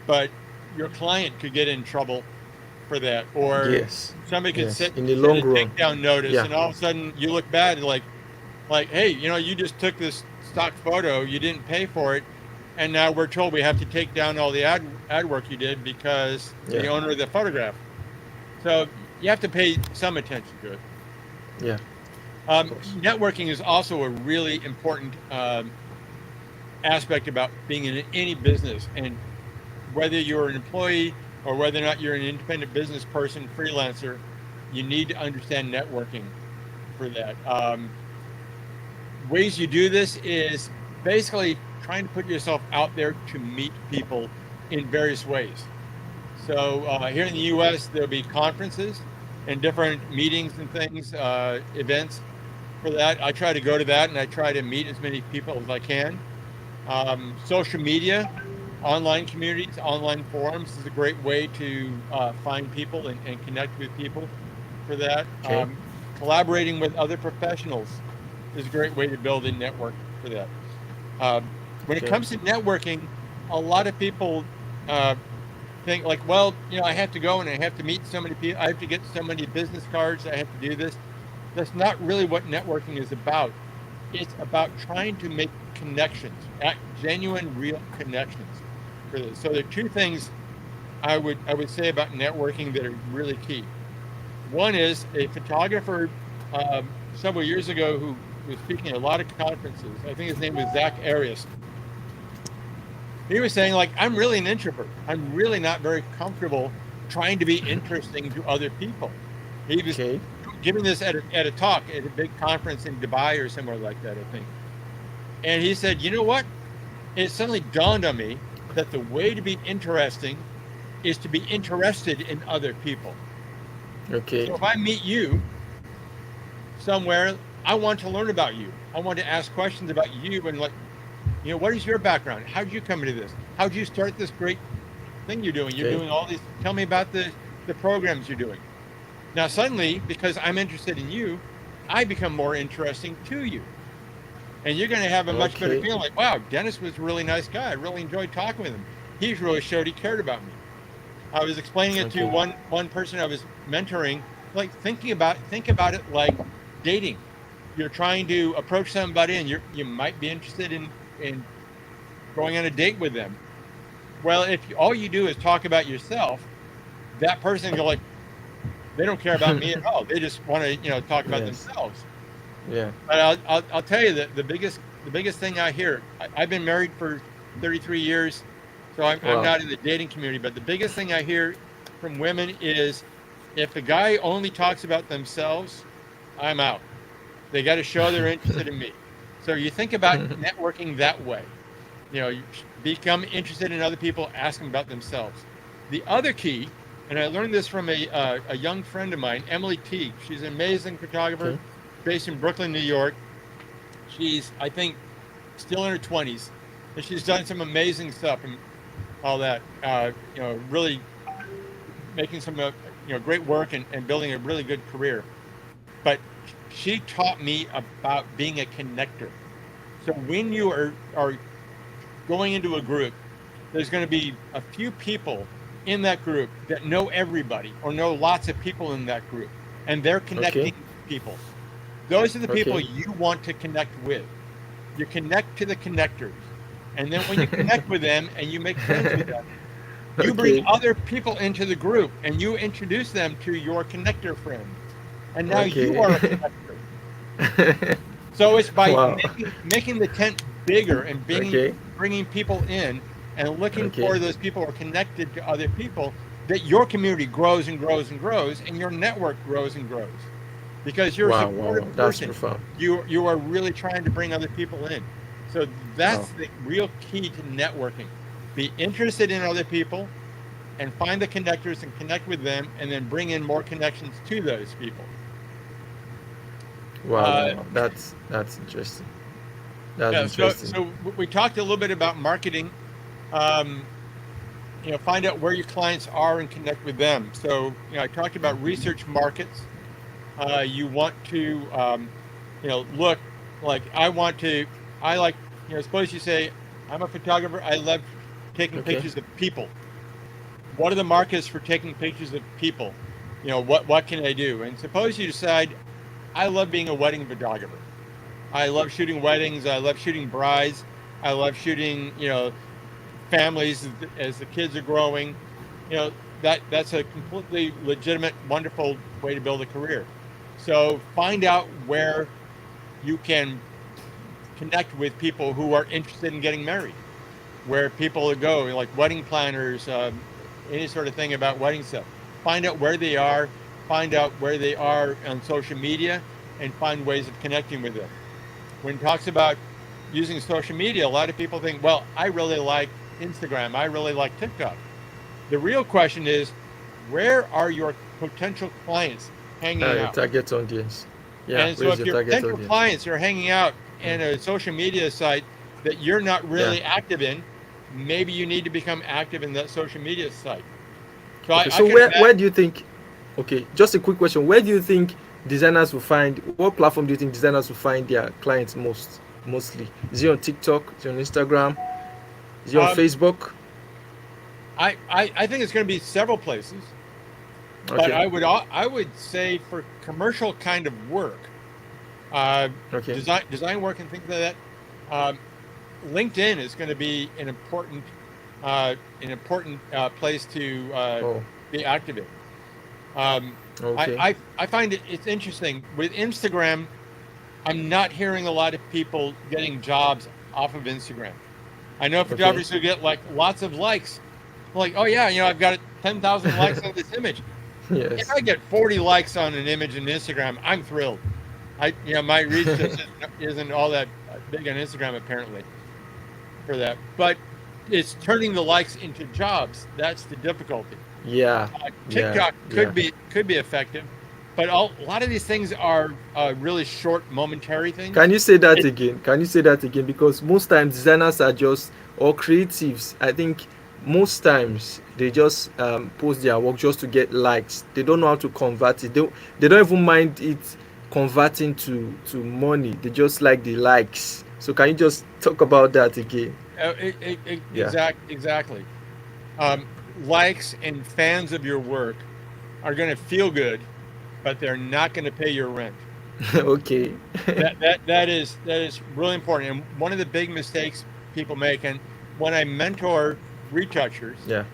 but your client could get in trouble for that, or Yes. somebody could Yes. In the send long a run. takedown notice, Yeah. and all of a sudden you look bad, like, hey, you just took this stock photo, you didn't pay for it, and now we're told we have to take down all the ad work you did because you're Yeah. the owner of the photograph. So you have to pay some attention to it. Yeah. Of course. Networking is also a really important aspect about being in any business, and whether you're an employee or whether or not you're an independent business person, freelancer, you need to understand networking for that. Ways you do this is basically trying to put yourself out there to meet people in various ways. So here in the U.S., there'll be conferences and different meetings and things, events for that. I try to go to that and I try to meet as many people as I can. Social media, online communities, online forums is a great way to find people and connect with people for that. Okay. Collaborating with other professionals is a great way to build a network for that. When it Okay. comes to networking, a lot of people uh, think like, well, I have to go and I have to meet so many people. I have to get so many business cards. I have to do this. That's not really what networking is about. It's about trying to make connections, genuine, real connections for this. So there are two things I would say about networking that are really key. One is a photographer several years ago who was speaking at a lot of conferences. I think his name was Zach Arias. He was saying, like, I'm really an introvert. I'm really not very comfortable trying to be interesting to other people. He was Okay. giving this at a talk at a big conference in Dubai or somewhere like that, I think. And he said, you know what? It suddenly dawned on me that the way to be interesting is to be interested in other people. Okay. So if I meet you somewhere, I want to learn about you. I want to ask questions about you and, like, what is your background? How did you come into this? How did you start this great thing you're doing? You're Okay. doing all these. Tell me about the programs you're doing. Now suddenly, because I'm interested in you, I become more interesting to you. And you're going to have a much better Okay. feeling, like, wow, Dennis was a really nice guy. I really enjoyed talking with him. He's really showed he cared about me. I was explaining it to Okay. one person I was mentoring, like, think about it like dating. You're trying to approach somebody, and you might be interested in going on a date with them. Well, if all you do is talk about yourself, that person go like, they don't care about me at all. They just want to talk about Yes. themselves. Yeah. But I'll tell you that the biggest thing I hear. I've been married for 33 years, so I'm Wow. not in the dating community. But the biggest thing I hear from women is, if the guy only talks about themselves, I'm out. They got to show they're interested in me. So you think about networking that way. You become interested in other people, ask them about themselves. The other key, and I learned this from a young friend of mine, Emily Teague. She's an amazing photographer Okay. based in Brooklyn, New York. She's, I think, still in her 20s, and she's done some amazing stuff and all that. Really making some great work and building a really good career. But she taught me about being a connector. So when you are going into a group, there's going to be a few people in that group that know everybody or know lots of people in that group, and they're Okay. connecting people. Those are the people Okay. you want to connect with. You connect to the connectors. And then when you connect with them and you make friends with them, you bring Okay. other people into the group and you introduce them to your connector friend. And now you are a Okay. connector. So it's by Wow. making the tent bigger and Okay. bringing people in and looking Okay. for those people who are connected to other people, that your community grows and grows and grows, and your network grows and grows. Because you're a Wow. Wow. supportive Wow. That's person. profound. You are really trying to bring other people in. So Wow. that's the real key to networking. Be interested in other people and find the connectors and connect with them, and then bring in more connections to those people. Wow. Wow. Uh, Wow. That's interesting. That's yeah, so interesting. so we talked a little bit about marketing. Um, find out where your clients are and connect with them. So, I talked about research markets. You want to, look, like, I like, suppose you say, I'm a photographer. I love taking Okay. pictures of people. What are the markets for taking pictures of people? What can I do? And suppose you decide, I love being a wedding photographer. I love shooting weddings. I love shooting brides. I love shooting, families as the kids are growing. That's a completely legitimate, wonderful way to build a career. So find out where you can connect with people who are interested in getting married, where people go, like wedding planners, any sort of thing about wedding stuff. Find out where they are, find out where they are on social media, and find ways of connecting with them. When it talks about using social media, a lot of people think, well, I really like Instagram, I really like TikTok. The real question is, where are your potential clients hanging Your out? target audience. Yeah. And so Where's if your your target potential audience? clients are hanging out in a social media site that you're not Yeah. really active in, maybe you need to become active in that social media site. So Okay. I So can where imagine. do you think? Okay. Just a quick question. Where do you think designers will find? What platform do you think designers will find their clients mostly? Is it on TikTok? Is it on Instagram? Is it on Um, Facebook? I think it's going to be several places, but Okay. I would say for commercial kind of work, uh, Okay. design work and things like that, um, LinkedIn is going to be an important place to Oh. be active in. Um, Okay. I find it's interesting with Instagram. I'm not hearing a lot of people getting jobs off of Instagram. I know Okay. photographers who get like lots of likes. Like, oh yeah, I've got 10,000 likes on this image. If Yes. I get 40 likes on an image in Instagram, I'm thrilled. My reach just isn't all that big on Instagram apparently for that. But it's turning the likes into jobs. That's the difficulty. Yeah. Yeah. TikTok Yeah. could be effective, but a lot of these things are really short, momentary things. Can you say that It, again? Can you say that again? Because most times designers are just, or creatives, I think most times they just post their work just to get likes. They don't know how to convert it. They don't even mind it converting to money. They just like the likes. So can you just talk about that again? Yeah. exactly. Likes and fans of your work are going to feel good, but they're not going to pay your rent. Okay. That is really important. And one of the big mistakes people make, and when I mentor retouchers, Yeah.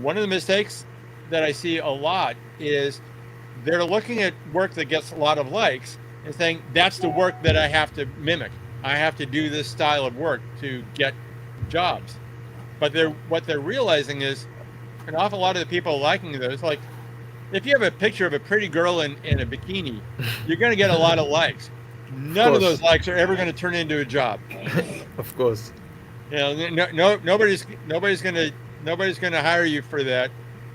one of the mistakes that I see a lot is they're looking at work that gets a lot of likes and saying that's the work that I have to mimic. I have to do this style of work to get jobs. But what they're realizing is an awful lot of the people liking those, like if you have a picture of a pretty girl in a bikini, you're going to get a lot of likes. Of None of those course. likes are ever going to turn into a job. Of course. Nobody's going to hire you for that.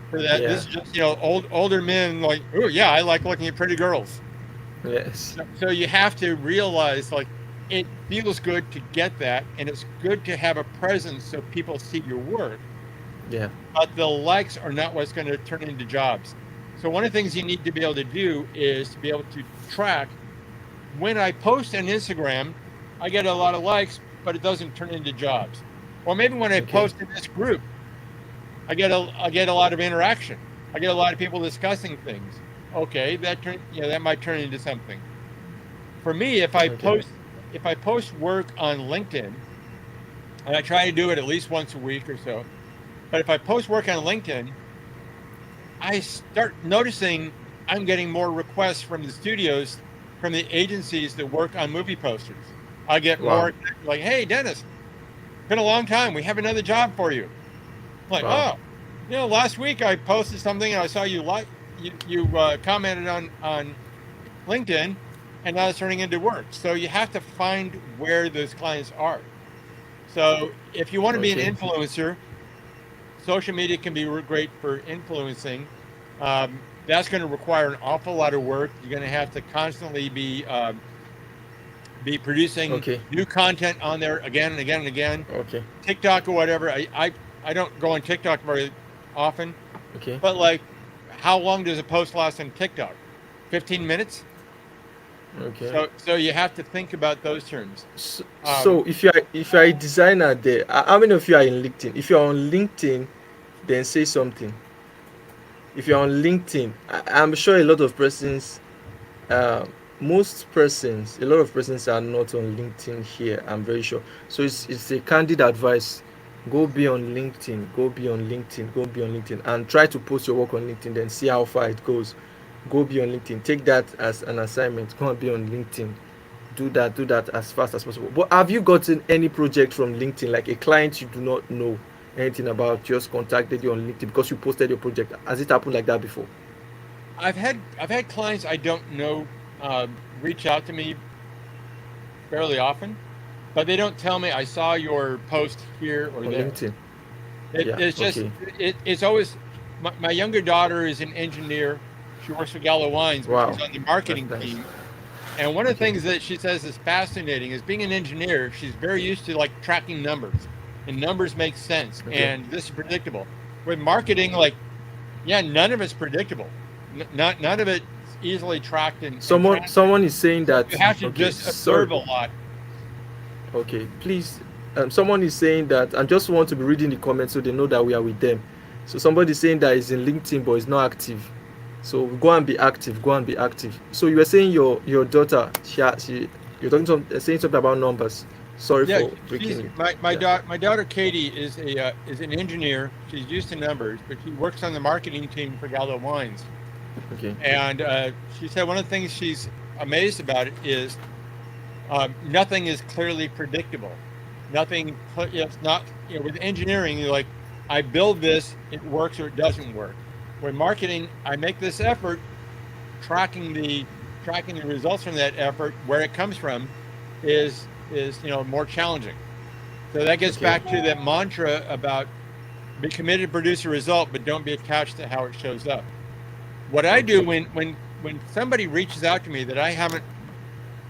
For that, Yeah. this is just older men like, oh yeah, I like looking at pretty girls. Yes. So you have to realize like it feels good to get that, and it's good to have a presence so people see your work. Yeah. But the likes are not what's going to turn into jobs. So one of the things you need to be able to do is to be able to track when I post on Instagram, I get a lot of likes, but it doesn't turn into jobs. Or maybe when I Okay. post in this group, I get a lot of interaction. I get a lot of people discussing things. Okay, that might turn into something. For me, Okay. if I post work on LinkedIn, and I try to do it at least once a week or so, but if I post work on LinkedIn, I start noticing I'm getting more requests from the studios, from the agencies that work on movie posters. I get Wow. more like, "Hey, Dennis, been a long time. We have another job for you." I'm like, Wow. oh, last week I posted something and I saw you commented on LinkedIn, and now it's turning into work. So you have to find where those clients are. So if you want to be an Okay. influencer, social media can be great for influencing. That's going to require an awful lot of work. You're going to have to constantly be producing Okay. new content on there again and again and again. Okay. TikTok or whatever. I don't go on TikTok very often, Okay. but like, how long does a post last on TikTok? 15 minutes. Okay. So you have to think about those terms. So if you are a designer there, how many of you are in LinkedIn? If you are on LinkedIn, then say something. If you're on LinkedIn, I'm sure a lot of persons, uh, most persons, a lot of persons are not on LinkedIn here. I'm very sure. So it's a candid advice. Go be on LinkedIn. Go be on LinkedIn. Go be on LinkedIn, and try to post your work on LinkedIn. Then see how far it goes. Go be on LinkedIn. Take that as an assignment. Go and be on LinkedIn. Do that as fast as possible. But have you gotten any project from LinkedIn, like a client you do not know anything about, just contacted you on LinkedIn because you posted your project? Has it happened like that before? I've had clients I don't know reach out to me fairly often, but they don't tell me I saw your post here or On there. LinkedIn? Yeah. It's just Okay. it's always my younger daughter is an engineer. She works for Gallo Wines, but Wow. she's on the That's marketing nice. team. And one of the Okay. things that she says is fascinating is being an engineer, she's very used to like tracking numbers, and numbers make sense, Okay. and this is predictable. With marketing, like, yeah, none of it's predictable. None of it's easily tracked and Someone tracked. someone is saying So that. you have to Okay. just Sorry. observe a lot. Okay. Please. Someone is saying that. I just want to be reading the comments so they know that we are with them. So somebody is saying that is in LinkedIn but is not active. So go and be active. Go and be active. So you were saying your daughter, she you're talking saying something about numbers. Sorry Yeah, for breaking she's it. Yeah. my daughter Katie is an engineer. She's used to numbers, but she works on the marketing team for Gallo Wines. Okay. And she said one of the things she's amazed about it is nothing is clearly predictable. Nothing. It's not. With engineering, you're like, I build this, it works or it doesn't work. With marketing, I make this effort, tracking the results from that effort, where it comes from, is more challenging. So that gets Okay. back to that mantra about be committed to produce a result, but don't be attached to how it shows up. What I do Okay. when somebody reaches out to me that I haven't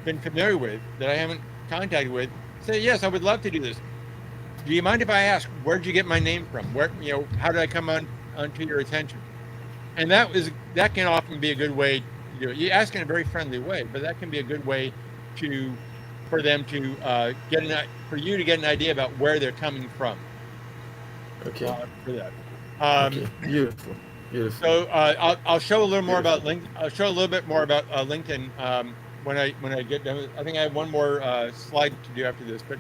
been familiar with, that I haven't contacted with, say, yes, I would love to do this. Do you mind if I ask, where'd you get my name from? How did I come onto your attention? And that can often be a good way to do it. You ask in a very friendly way, but that can be a good way to for them to for you to get an idea about where they're coming from Okay. for that. Okay. Beautiful. Beautiful. So I'll show a little more about Beautiful. link. I'll show a little bit more about LinkedIn when I get done. I think I have one more slide to do after this, but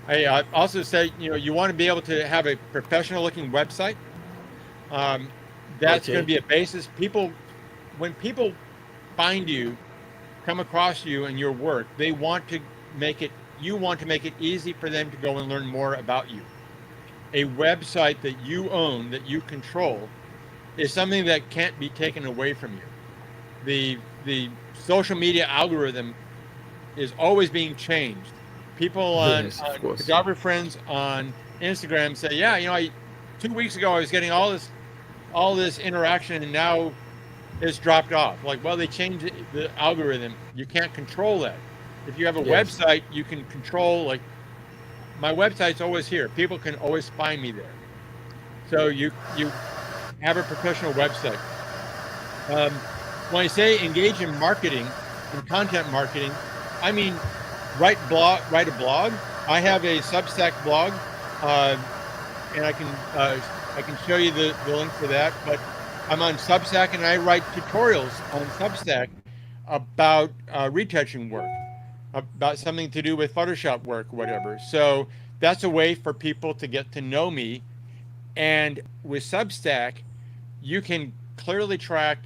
I also say you want to be able to have a professional looking website. Um, that's going to Okay. be a basis. When people find you, come across you and your work, they want to make it. You want to make it easy for them to go and learn more about you. A website that you own, that you control, is something that can't be taken away from you. The social media algorithm is always being changed. People Yes, of on course. photographer friends on Instagram say, yeah, 2 weeks ago I was getting all this interaction and now it's dropped off. Like, well, they changed the algorithm. You can't control that. If you have a Yes. website, you can control, like, my website's always here. People can always find me there. So you have a professional website. Um, when I say engage in marketing, in content marketing, I mean write a blog. I have a Substack blog, uh, and I can show you the link for that. But I'm on Substack, and I write tutorials on Substack about retouching work, about something to do with Photoshop work, whatever. So that's a way for people to get to know me. And with Substack, you can clearly track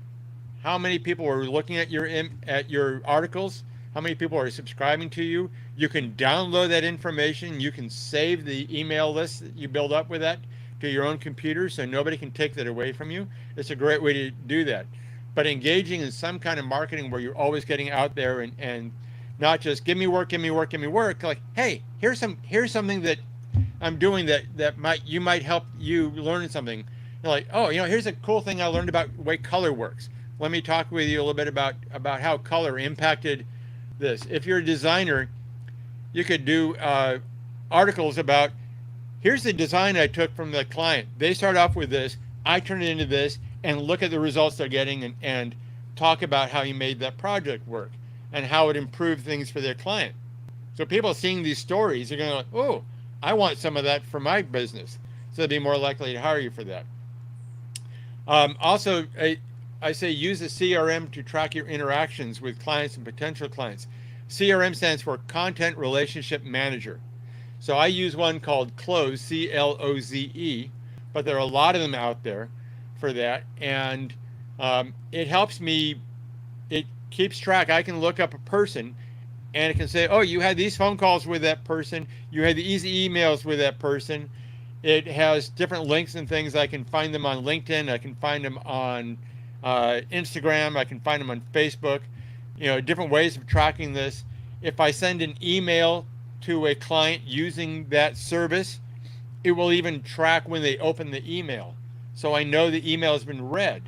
how many people are looking at your articles, how many people are subscribing to you. You can download that information. You can save the email list that you build up with that to your own computer, so nobody can take that away from you. It's a great way to do that. But engaging in some kind of marketing where you're always getting out there and not just give me work, give me work, give me work. Like, hey, here's something that I'm doing that might help you learn something. You're like, oh, here's a cool thing I learned about the way color works. Let me talk with you a little bit about how color impacted this. If you're a designer, you could do articles about here's the design I took from the client. They start off with this, I turn it into this, and look at the results they're getting and talk about how you made that project work and how it improved things for their client. So people seeing these stories are going to like, oh, I want some of that for my business. So they'll be more likely to hire you for that. Also, I say use a CRM to track your interactions with clients and potential clients. CRM stands for Content Relationship Manager. So I use one called Cloze, Cloze, but there are a lot of them out there for that. And it helps me, it keeps track. I can look up a person and it can say, oh, you had these phone calls with that person, you had these emails with that person. It has different links and things. I can find them on LinkedIn. I can find them on Instagram. I can find them on Facebook. Different ways of tracking this. If I send an email to a client using that service, it will even track when they open the email. So I know the email has been read.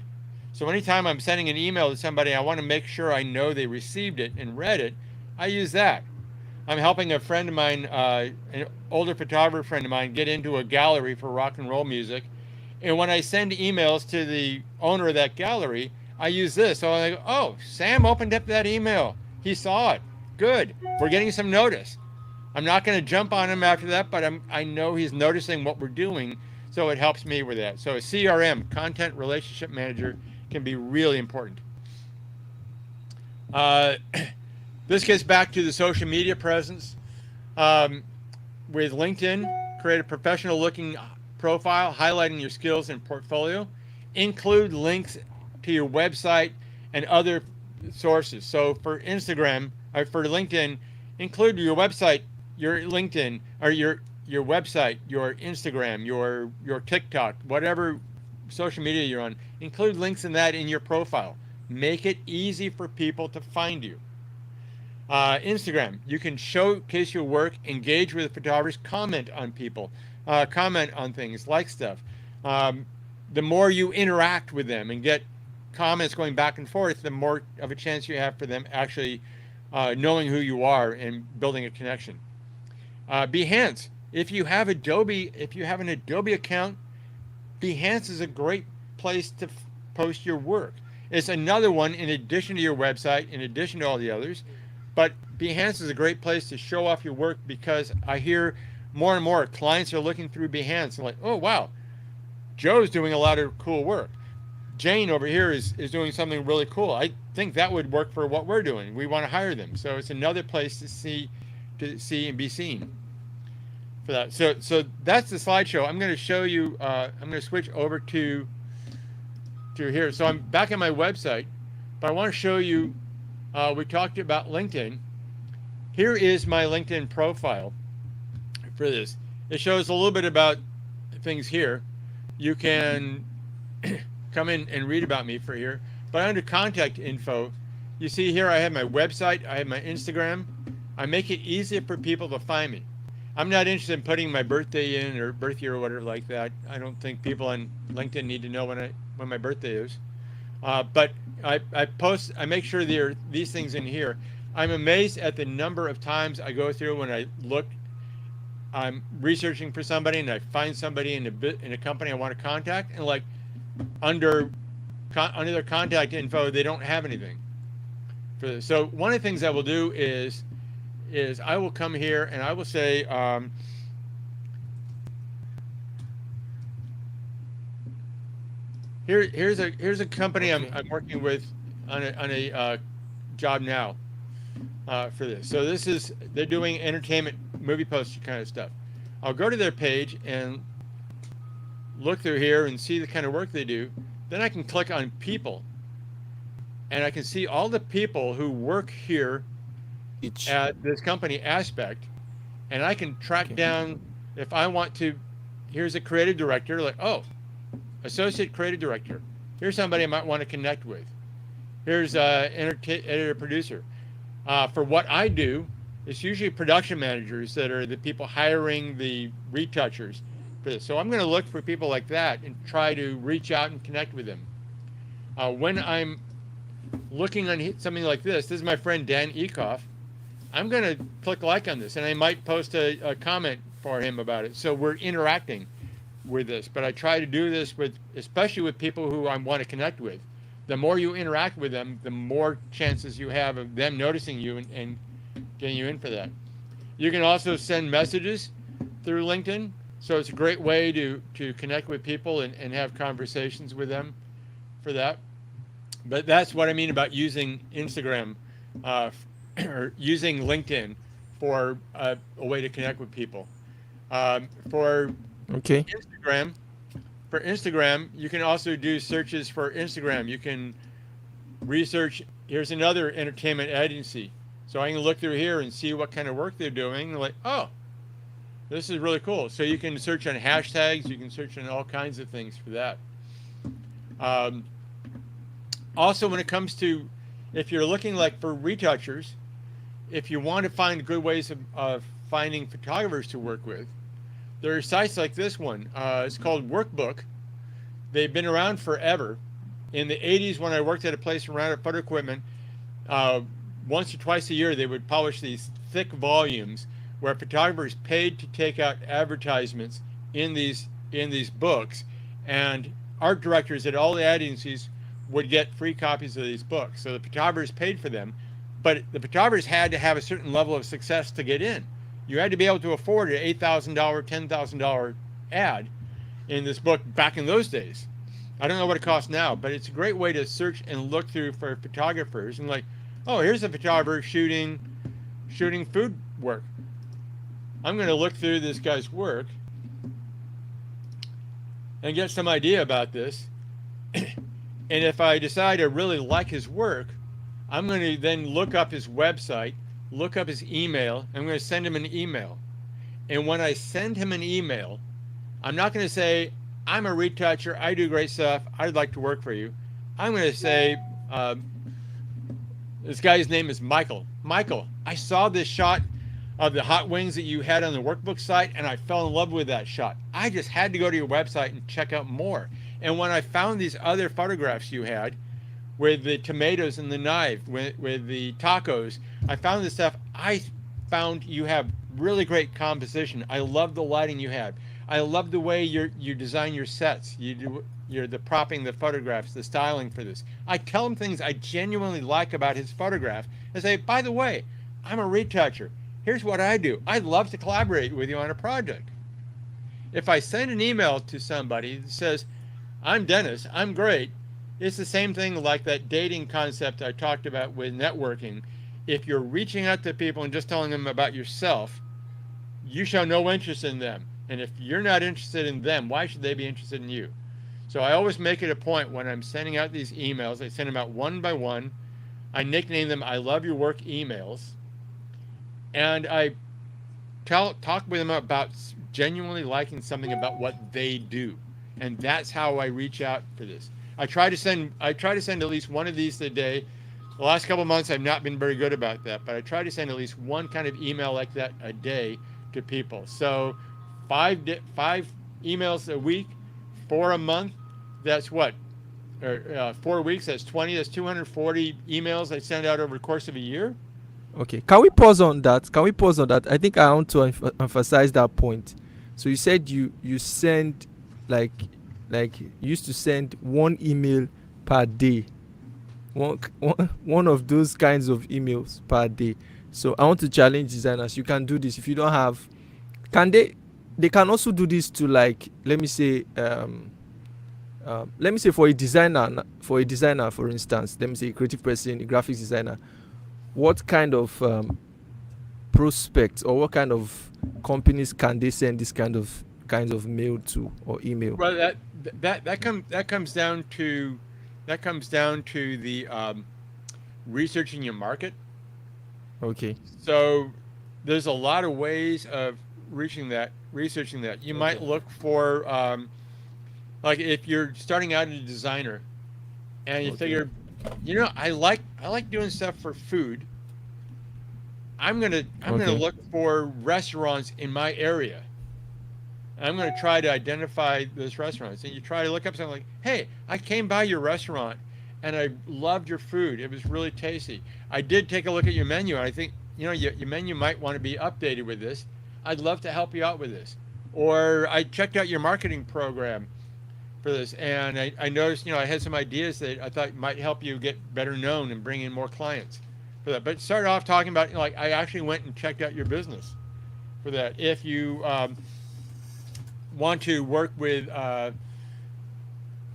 So anytime I'm sending an email to somebody, I want to make sure I know they received it and read it. I use that. I'm helping a friend of mine, an older photographer friend of mine, get into a gallery for rock and roll music. And when I send emails to the owner of that gallery, I use this. So I go, oh, Sam opened up that email. He saw it. Good. We're getting some notice. I'm not going to jump on him after that, but I know he's noticing what we're doing. So it helps me with that. So a CRM, Content Relationship Manager, can be really important. Uh, this gets back to the social media presence. Um, with LinkedIn, create a professional looking profile highlighting your skills and portfolio. Include links to your website and other sources. So for Instagram, or for LinkedIn, include your website your LinkedIn or your website, your Instagram, your TikTok, whatever social media you're on, include links in that in your profile. Make it easy for people to find you. Instagram, you can showcase your work, engage with photographers, comment on people, comment on things, like stuff. Um, the more you interact with them and get comments going back and forth, the more of a chance you have for them actually knowing who you are and building a connection. Behance, if you have an Adobe account, Behance is a great place to post your work. It's another one in addition to your website, in addition to all the others. But Behance is a great place to show off your work because I hear more and more clients are looking through Behance and like, oh, wow, Joe's doing a lot of cool work. Jane over here is doing something really cool. I think that would work for what we're doing. We want to hire them. So it's another place to see and be seen for that. So that's the slideshow. I'm going to show you, I'm going to switch over to here. So I'm back on my website, but I want to show you, we talked about LinkedIn. Here is my LinkedIn profile for this. It shows a little bit about things here. You can come in and read about me for here. But under contact info, you see here I have my website, I have my Instagram. I make it easier for people to find me. I'm not interested in putting my birthday in or birth year or whatever like that. I don't think people on LinkedIn need to know when my birthday is. But I make sure there are these things in here. I'm amazed at the number of times I go through when I'm researching for somebody and I find somebody in a company I want to contact, and like under their contact info, they don't have anything for this. So one of the things I will do is I will come here and I will say, here's a company I'm working with on a job now for this. So they're doing entertainment movie poster kind of stuff. I'll go to their page and look through here and see the kind of work they do. Then I can click on people and I can see all the people who work here at this company Aspect, and I can track down if I want to. Here's a creative director, like, oh, associate creative director. Here's somebody I might want to connect with. Here's editor producer. For what I do, it's usually production managers that are the people hiring the retouchers for this. So I'm going to look for people like that and try to reach out and connect with them. When I'm looking on something like this is my friend Dan Ekoff. I'm going to click like on this, and I might post a comment for him about it. So we're interacting with this, but I try to do this especially with people who I want to connect with. The more you interact with them, the more chances you have of them noticing you and getting you in for that. You can also send messages through LinkedIn. So it's a great way to connect with people and have conversations with them for that. But that's what I mean about using Instagram or using LinkedIn for a way to connect with people. For Instagram, you can also do searches for Instagram. You can research. Here's another entertainment agency. So I can look through here and see what kind of work they're doing. Like, oh, this is really cool. So you can search on hashtags. You can search on all kinds of things for that. Also, when it comes to, if you're looking like for retouchers, if you want to find good ways of finding photographers to work with, there are sites like this one. It's called Workbook. They've been around forever. In the 80s, when I worked at a place around at Photo Equipment, once or twice a year, they would publish these thick volumes where photographers paid to take out advertisements in these books, and art directors at all the agencies would get free copies of these books. So the photographers paid for them, but the photographers had to have a certain level of success to get in. You had to be able to afford an $8,000, $10,000 ad in this book back in those days. I don't know what it costs now, but it's a great way to search and look through for photographers and like, oh, here's a photographer shooting food work. I'm going to look through this guy's work and get some idea about this. And if I decide I really like his work, I'm going to then look up his website look up his email. I'm going to send him an email. And when I send him an email, I'm not going to say, I'm a retoucher. I do great stuff. I'd like to work for you. I'm going to say, uh, this guy's name is Michael. Michael, I saw this shot of the hot wings that you had on the workbook site, and I fell in love with that shot. I just had to go to your website and check out more. And when I found these other photographs you had with the tomatoes and the knife, with the tacos, I found this stuff. I found you have really great composition. I love the lighting you have. I love the way you design your sets. You're the propping, the photographs, the styling for this. I tell him things I genuinely like about his photograph and say, by the way, I'm a retoucher. Here's what I do. I'd love to collaborate with you on a project. If I send an email to somebody that says, I'm Dennis, I'm great, it's the same thing like that dating concept I talked about with networking. If you're reaching out to people and just telling them about yourself, you show no interest in them. And if you're not interested in them, why should they be interested in you? So I always make it a point when I'm sending out these emails, I send them out one by one. I nickname them I love your work emails. And I talk with them about genuinely liking something about what they do. And that's how I reach out for this. I try to send at least one of these a day. The last couple of months I've not been very good about that, but I try to send at least one kind of email like that a day to people. So five emails a week, 4 a month. That's what, or 4 weeks. That's 20. That's 240 emails I send out over the course of a year. Okay, can we pause on that? Can we pause on that? I think I want to emphasize that point. So you said you send like you used to send one email per day, one of those kinds of emails per day. So I want to challenge designers. You can do this if you don't have. Can they can also do this to, like, let me say for a designer, for instance, let me say a creative person, a graphics designer. What kind of prospects or what kind of companies can they send this kinds of mail to or email? Well, that comes down to the researching your market. Okay. So there's a lot of ways of researching that. You might Okay. look for like if you're starting out as a designer and you Okay. figure, I like doing stuff for food. I'm gonna Okay. look for restaurants in my area. I'm going to try to identify those restaurants. And you try to look up something like, hey, I came by your restaurant and I loved your food. It was really tasty. I did take a look at your menu and I think, your menu might want to be updated with this. I'd love to help you out with this. Or I checked out your marketing program for this and I noticed, I had some ideas that I thought might help you get better known and bring in more clients for that. But started off talking about, like, I actually went and checked out your business for that. If you, want to work with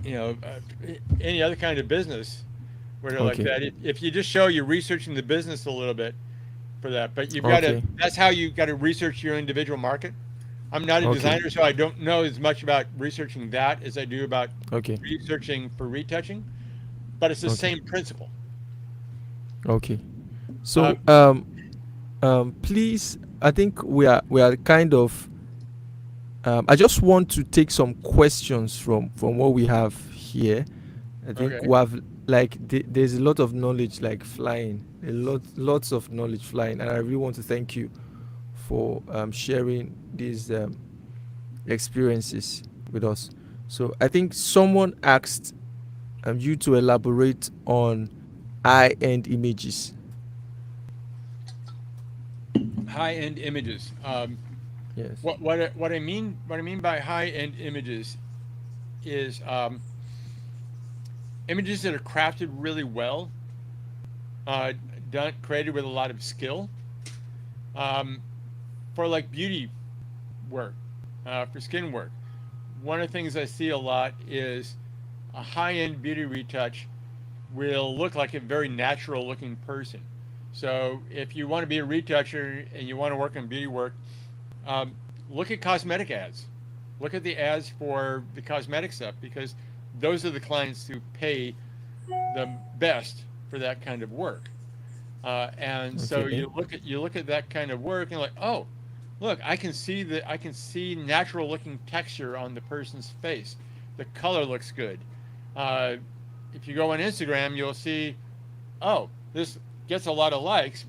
you know uh, any other kind of business where they're like Okay. that, if you just show you're researching the business a little bit for that, but you've got to Okay. that's how you got to research your individual market. I'm not a Okay. designer, so I don't know as much about researching that as I do about Okay. researching for retouching, but it's the Okay. same principle. Okay. So um, please, I think we are kind of I just want to take some questions from what we have here. I think okay. we have, like, there's a lot of knowledge like flying, lots of knowledge flying, and I really want to thank you for sharing these experiences with us. So I think someone asked you to elaborate on high-end images. High end images. Yes. What I mean by high end images is images that are crafted really well, uh, done created with a lot of skill, um, for like beauty work, for skin work. One of the things I see a lot is a high end beauty retouch will look like a very natural looking person. So if you want to be a retoucher and you want to work on beauty work, um, look at cosmetic ads. Look at the ads for the cosmetic stuff because those are the clients who pay the best for that kind of work. And so Okay. you look at that kind of work and like, oh, look, I can see natural looking texture on the person's face. The color looks good. Uh, if you go on Instagram, you'll see, oh, this gets a lot of likes,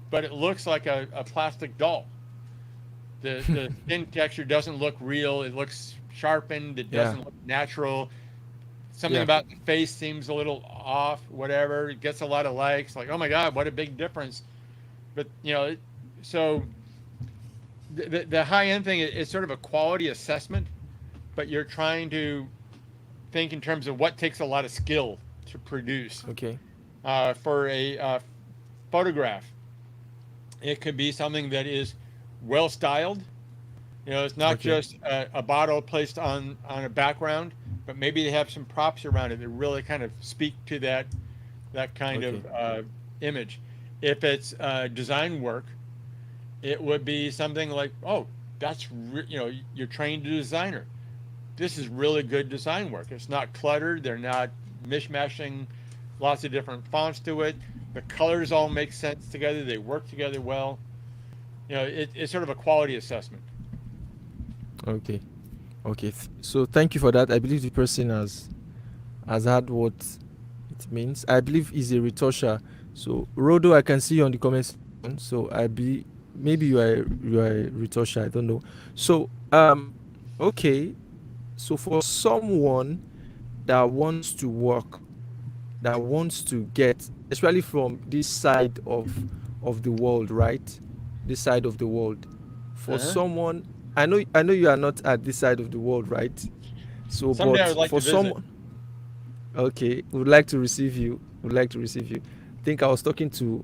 but it looks like a plastic doll. The skin texture doesn't look real. It looks sharpened. It Yeah. doesn't look natural. Something Yeah. about the face seems a little off. Whatever. It gets a lot of likes. Like, oh my god, what a big difference. But so the high end thing is sort of a quality assessment, but you're trying to think in terms of what takes a lot of skill to produce. Okay. For a photograph, it could be something that is well styled. It's not Okay. just a bottle placed on a background, but maybe they have some props around it that really kind of speak to that kind Okay. of image. If it's design work, it would be something like, oh, you're trained a designer. This is really good design work. It's not cluttered. They're not mishmashing lots of different fonts to it. The colors all make sense together. They work together well. It's sort of a quality assessment. Okay. Okay. So thank you for that. I believe the person has had what it means. I believe he's a retoucher. So Rodo, I can see you on the comment section. So I be maybe you are a retoucher. I don't know. So okay. So for someone that wants to work, that wants to get, especially from this side of the world, right? This side of the world. For Uh-huh. someone, I know you are not at this side of the world, right? So, Someday I but would like for to visit. someone, okay, would like to receive you. Would like to receive you. I think I was talking to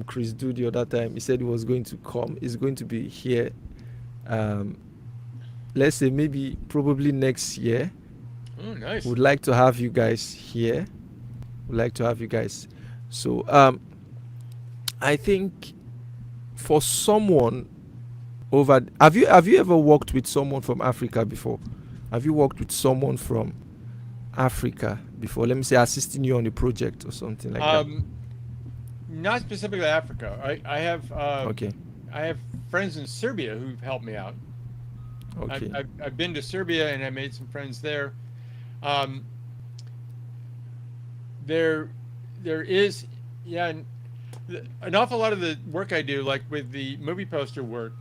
Chris Du the other time. He said he was going to come. He's going to be here. Um, let's say maybe probably next year. Oh, nice. Would like to have you guys here. Would like to have you guys. So I think for someone over, have you ever worked with someone from Africa before? Have you worked with someone from Africa before? Let me say assisting you on a project or something like that. Um, Not specifically Africa. Okay. I have friends in Serbia who've helped me out. I've, Okay. I've, I've been to Serbia and I made some friends there. Um, there, there is, yeah, an awful lot of the work I do, like with the movie poster work,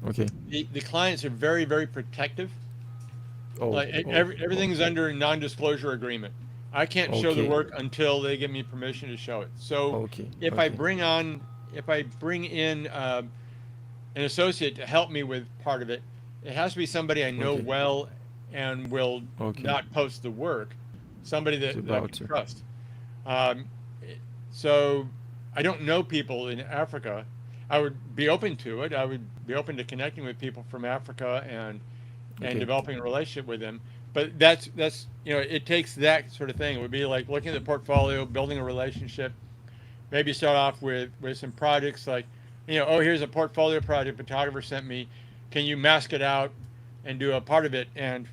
Okay. the clients are very, very protective. Oh. Like Oh. Oh. everything's under a non-disclosure agreement. I can't show the Okay. work until they give me permission to show it. So Okay. if I Okay. bring on, if I bring in an associate to help me with part of it, it has to be somebody I know Okay. well and will Okay. not post the work, somebody It's that I about can to. trust. Um, so I don't know people in Africa. I would be open to it. I would be open to connecting with people from Africa and Okay. developing a relationship with them. But that's it takes that sort of thing. It would be like looking at the portfolio, building a relationship. Maybe start off with some projects like, oh, here's a portfolio project photographer sent me. Can you mask it out and do a part of it? And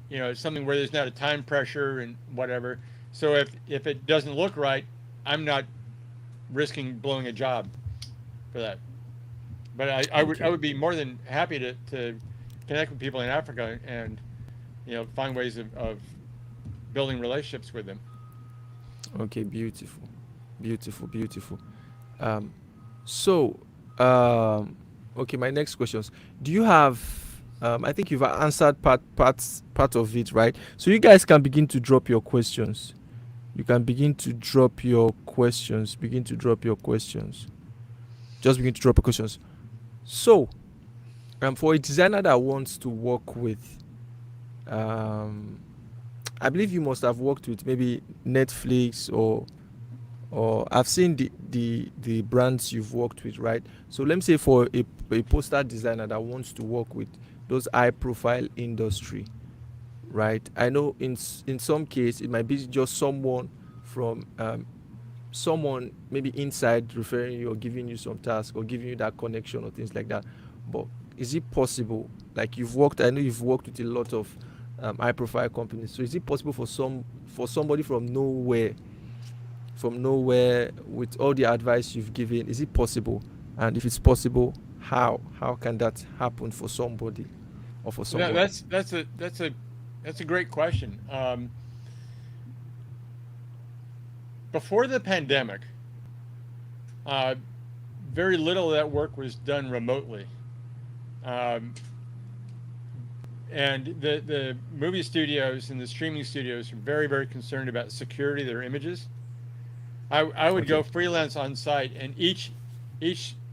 it's something where there's not a time pressure and whatever. So if it doesn't look right, I'm not risking blowing a job for that. But I would Okay. be more than happy to connect with people in Africa and find ways of building relationships with them. Okay. Beautiful. Beautiful. Beautiful. Um. So. Um. Okay. My next questions. Do you have? I think you've answered part of it, right? So you guys can begin to drop your questions. You can begin to drop your questions. Begin to drop your questions. Just begin to drop your questions. So, for a designer that wants to work with, um, I believe you must have worked with maybe Netflix or I've seen the brands you've worked with, right? So let me say for a poster designer that wants to work with those high profile industry, right? I know in some case it might be just someone from someone maybe inside referring you or giving you some task or giving you that connection or things like that. But is it possible, like I know you've worked with a lot of high profile companies, so is it possible for somebody from nowhere from nowhere with all the advice you've given? Is it possible? And if it's possible, how can that happen for somebody or for That, someone? that's a great question. Before the pandemic, uh, very little of that work was done remotely. Um, and the movie studios and the streaming studios are very, very concerned about security of their images. I would Okay. go freelance on site, and each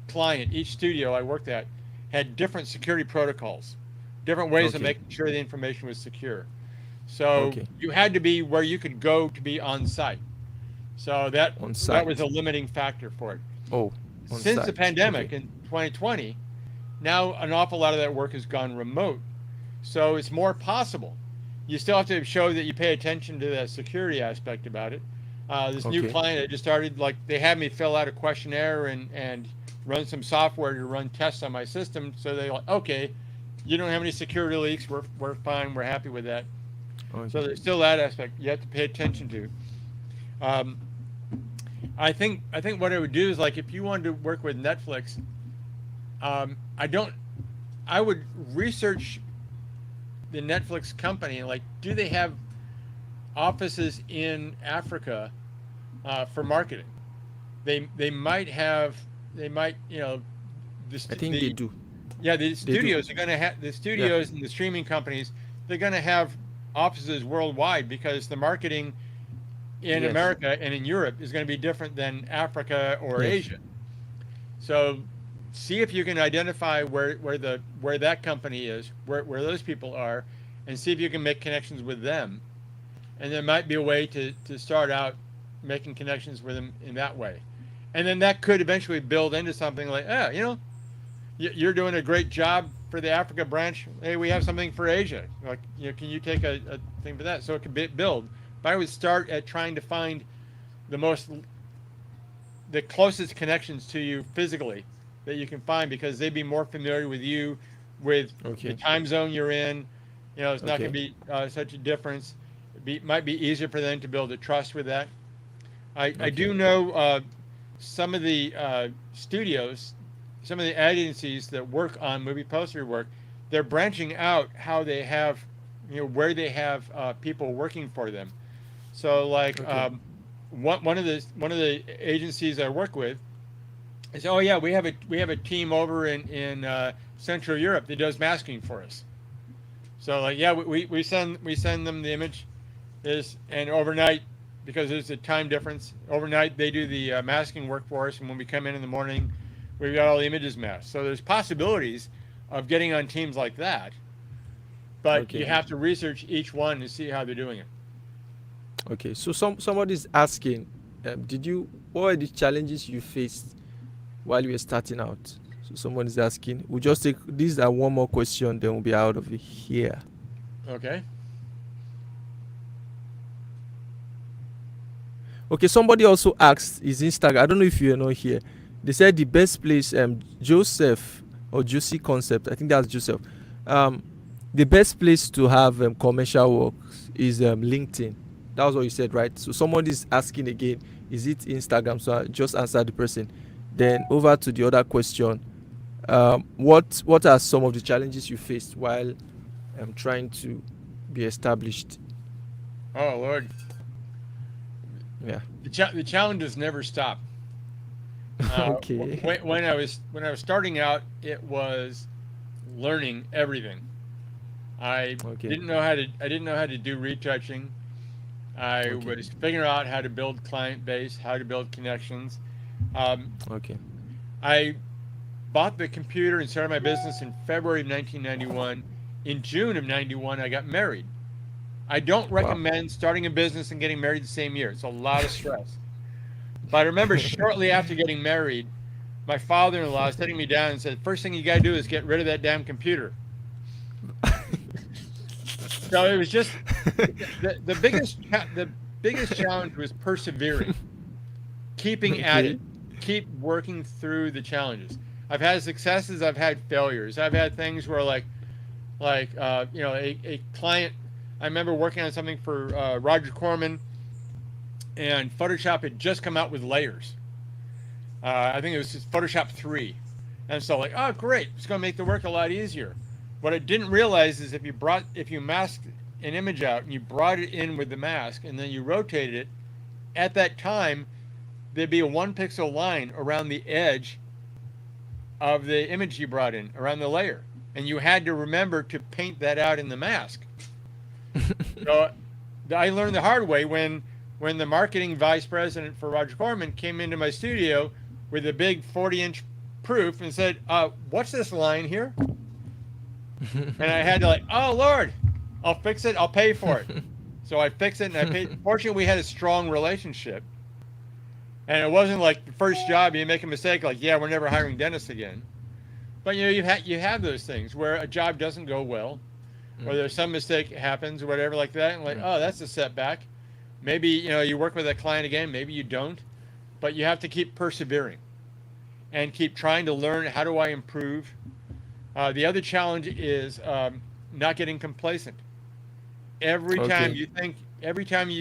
client, each studio I worked at had different security protocols, different ways of Okay. making sure the information was secure. So Okay. you had to be where you could go to be on site. So On that was site. a limiting factor for it. Oh, on Since the site. Okay. pandemic in 2020, now an awful lot of that work has gone remote. So it's more possible. You still have to show that you pay attention to the security aspect about it. This new Okay. client I just started, like they had me fill out a questionnaire and run some software to run tests on my system. So they're like, okay, you don't have any security leaks. We're fine. We're happy with that. So Okay. there's still that aspect you have to pay attention to. Um, I think what I would do is like if you wanted to work with Netflix, I don't. I would research the Netflix company. Like, do they have offices in Africa for marketing? They might have. They might the I think they the do. yeah the They do. studios are going to have the Yeah. studios and the streaming companies. They're going to have offices worldwide because the marketing in Yes. America and in Europe is going to be different than Africa or Yes. Asia. So see if you can identify where that company is, where those people are, and see if you can make connections with them. And there might be a way to start out making connections with them in that way. And then that could eventually build into something like, you're doing a great job for the Africa branch. Hey, we have something for Asia. Like, can you take a thing for that? So it could build. But I would start at trying to find the most the closest connections to you physically that you can find because they'd be more familiar with you, with the Okay. time zone you're in. It's not going Okay. to be such a difference. Might be easier for them to build a trust with that. I Okay. do know some of the studios, some of the ad agencies that work on movie poster work, they're branching out how they have, where they have people working for them. So like Okay. one of the agencies I work with is, oh yeah, we have a team over in Central Europe that does masking for us. So like yeah, we send them the image and overnight, because there's a time difference. Overnight they do the masking work for us, and when we come in the morning, we've got all the images masked. So there's possibilities of getting on teams like that, but you Okay. have to research each one to see how they're doing it. Okay. So somebody's asking, did you what are the challenges you faced while you were starting out? So someone is asking. We'll just take these are one more question, then we'll be out of it here. Okay. Okay, somebody also asked his Instagram. I don't know if you are not here. They said the best place, Joseph or Josie Concept. I think that's Joseph. Um, the best place to have commercial works is LinkedIn. That was what you said, right? So somebody is asking again, is it Instagram? So I just answer the person. Then over to the other question. What are some of the challenges you faced while trying to be established? Oh Lord, Yeah. the challenges never stop. Okay. When I was starting out, it was learning everything. I Okay. didn't know how to do retouching. I Okay. was figuring out how to build client base, how to build connections. Um, Okay. I bought the computer and started my business in February of 1991. In June of 91, I got married. I don't Wow. recommend starting a business and getting married the same year. It's a lot of stress. But I remember shortly after getting married, my father-in-law sitting me down and said, "First thing you got to do is get rid of that damn computer." So it was just the biggest challenge was persevering, keeping at it, Okay. keep working through the challenges. I've had successes, I've had failures, I've had things where a client. I remember working on something for Roger Corman, and Photoshop had just come out with layers. I think it was just Photoshop 3. And so like, oh great, it's going to make the work a lot easier. What I didn't realize is if you masked an image out and you brought it in with the mask and then you rotated it, at that time there'd be a 1 pixel line around the edge of the image you brought in, around the layer. And you had to remember to paint that out in the mask. So I learned the hard way when the marketing vice president for Roger Corman came into my studio with a big 40-inch proof and said, what's this line here? And I had to like, oh Lord, I'll fix it, I'll pay for it. So I fixed it and I paid. Fortunately, we had a strong relationship. And it wasn't like the first job you make a mistake, like, yeah, we're never hiring Dennis again. But you have those things where a job doesn't go well, or there's some mistake happens or whatever like that, and like, oh, that's a setback. Maybe you work with that client again, maybe you don't, but you have to keep persevering and keep trying to learn, how do I improve. The other challenge is not getting complacent. Every time you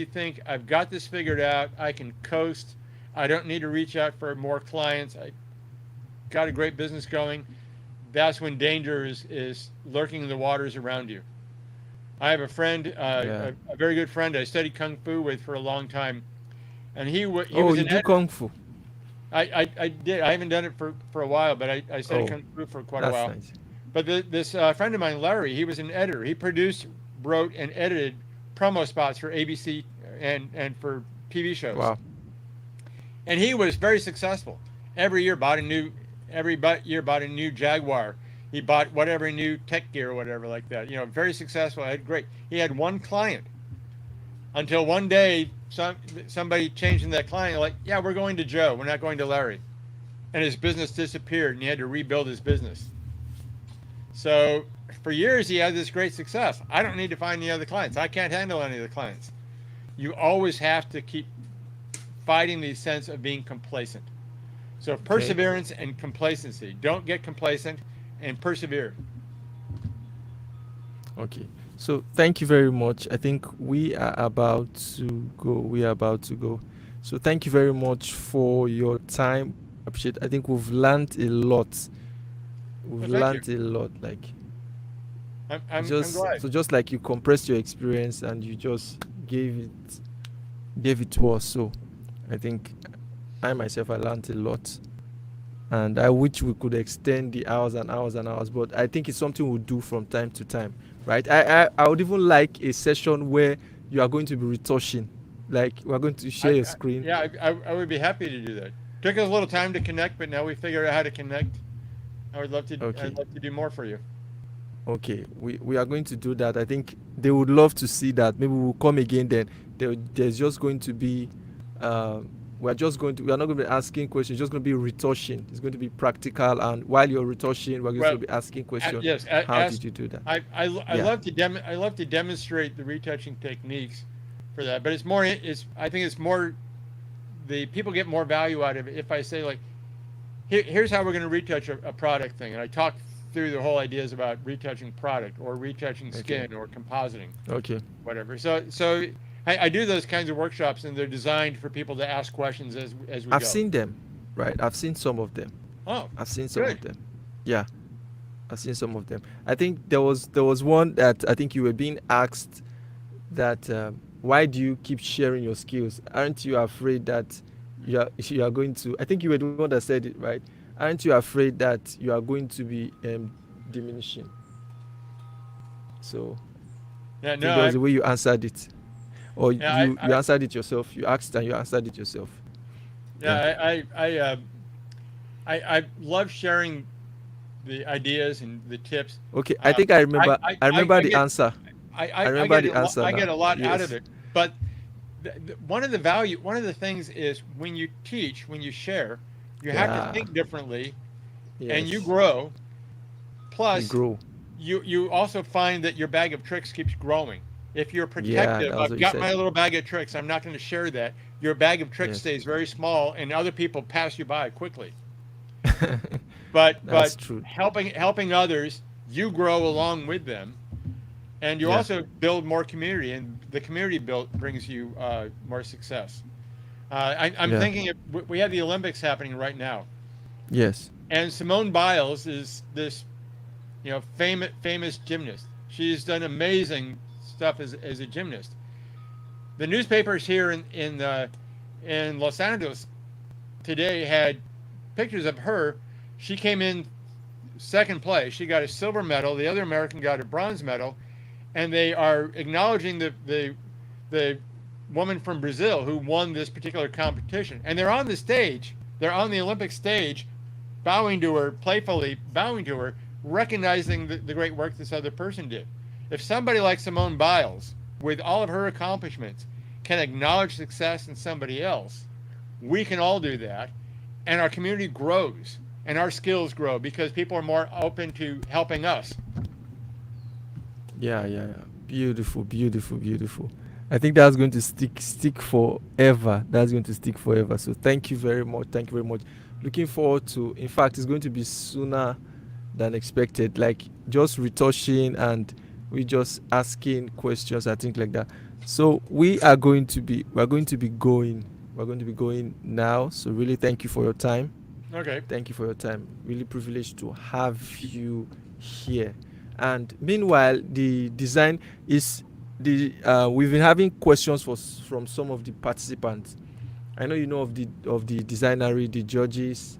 think I've got this figured out, I can coast, I don't need to reach out for more clients, I got a great business going, that's when danger is lurking in the waters around you. I have a friend, a very good friend I studied Kung Fu with for a long time, and he was you an do Kung Fu? I did. I haven't done it for a while, but I studied Kung Fu for quite a while. Nice. But this friend of mine, Larry, he was an editor. He produced, wrote, and edited promo spots for ABC and for TV shows. Wow. And he was very successful. Every year bought a new Jaguar. He bought whatever new tech gear or whatever like that. Very successful. He had one client until one day somebody changing that client, like, yeah, we're going to Joe, we're not going to Larry. And his business disappeared and he had to rebuild his business. So for years he had this great success. I don't need to find any other clients. I can't handle any of the clients. You always have to keep fighting the sense of being complacent. So perseverance and complacency. Don't get complacent and persevere. Okay. So thank you very much. I think we are about to go. So thank you very much for your time. Appreciate. I think we've learned a lot. Like I'm glad. So just like you compressed your experience and you just gave it to us. So I think I myself, I learned a lot, and I wish we could extend the hours and hours and hours, but I think it's something we'll do from time to time, right? I would even like a session where you are going to be retouching, like we're going to share your screen. Yeah, I would be happy to do that. Took us a little time to connect, but now we figured out how to connect. I'd love to do more for you. Okay, we are going to do that. I think they would love to see that. Maybe we'll come again then. There's just going to be we are not going to be asking questions, it's just going to be retouching. It's going to be practical, and while you're retouching, we're going to be asking questions. How did you do that? I love to demonstrate the retouching techniques for that, but I think it's more, the people get more value out of it if I say, like, here's how we're going to retouch a product thing, and I talk through the whole ideas about retouching product or retouching skin or compositing. Okay. Whatever. So I do those kinds of workshops, and they're designed for people to ask questions as we go. I've seen them, right? I've seen some of them. Oh, I've seen some of them. Yeah, I've seen some of them. I think there was one that I think you were being asked that why do you keep sharing your skills? Aren't you afraid that you are going to? I think you were the one that said it, right? Aren't you afraid that you are going to be diminishing? So yeah, that was the way you answered it. Or you answered it yourself. You asked and you answered it yourself. Yeah. I love sharing the ideas and the tips. Okay, I think I remember. I remember the answer. I get a lot out of it. But one of the things is when you teach, when you share, you have to think differently, and you grow. Plus, you also find that your bag of tricks keeps growing. If you're protective, I've got my little bag of tricks, I'm not going to share that. Your bag of tricks stays very small, and other people pass you by quickly. But true. helping others, you grow along with them, and you also build more community, and the community brings you more success. I'm Yeah. thinking we have the Olympics happening right now, Yes. and Simone Biles is this, famous gymnast. She's done amazing stuff as a gymnast. The newspapers here in Los Angeles today had pictures of her. She came in second place. She got a silver medal. The other American got a bronze medal, and they are acknowledging the woman from Brazil who won this particular competition. And they're on the stage. They're on the Olympic stage, bowing to her, playfully bowing to her, recognizing the great work this other person did. If somebody like Simone Biles, with all of her accomplishments, can acknowledge success in somebody else, we can all do that, and our community grows and our skills grow because people are more open to helping us. Yeah, yeah, yeah. Beautiful, beautiful, beautiful. I think that's going to stick forever. That's going to stick forever. So thank you very much. Thank you very much. Looking forward to. In fact, it's going to be sooner than expected. Like just retouching and we just asking questions. I think like that. So we're going to be going. We're going to be going now. So really, thank you for your time. Okay. Thank you for your time. Really privileged to have you here. And meanwhile, the design is the we've been having questions from some of the participants. I know you know of the designery, the judges,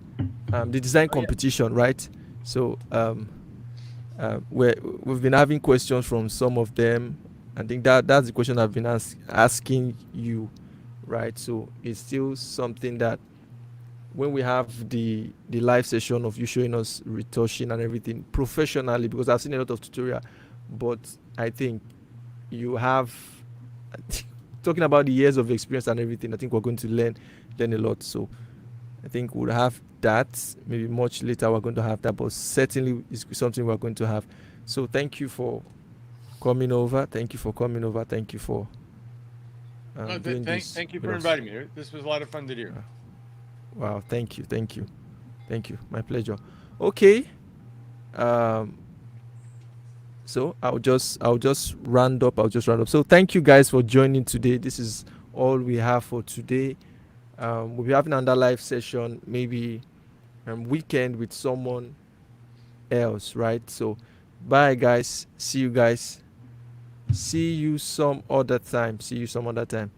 the design Oh yeah. competition, right? So we've been having questions from some of them. I think that's the question I've been asking you, right? So it's still something that when we have the live session of you showing us retouching and everything professionally, because I've seen a lot of tutorial, but I think you have talking about the years of experience and everything. I think we're going to learn a lot. So I think we'll have that maybe much later. We're going to have that, but certainly it's something we're going to have. So thank you for coming over. Thank you for coming over. Thank you for doing this Thank you with for us. inviting me. This was a lot of fun to do. Wow, thank you, thank you, thank you. My pleasure. Okay, um, so I'll just round up. I'll just round up. So thank you guys for joining today. This is all we have for today. We'll be having another live session maybe weekend with someone else, right? So bye guys. See you guys. See you some other time. See you some other time.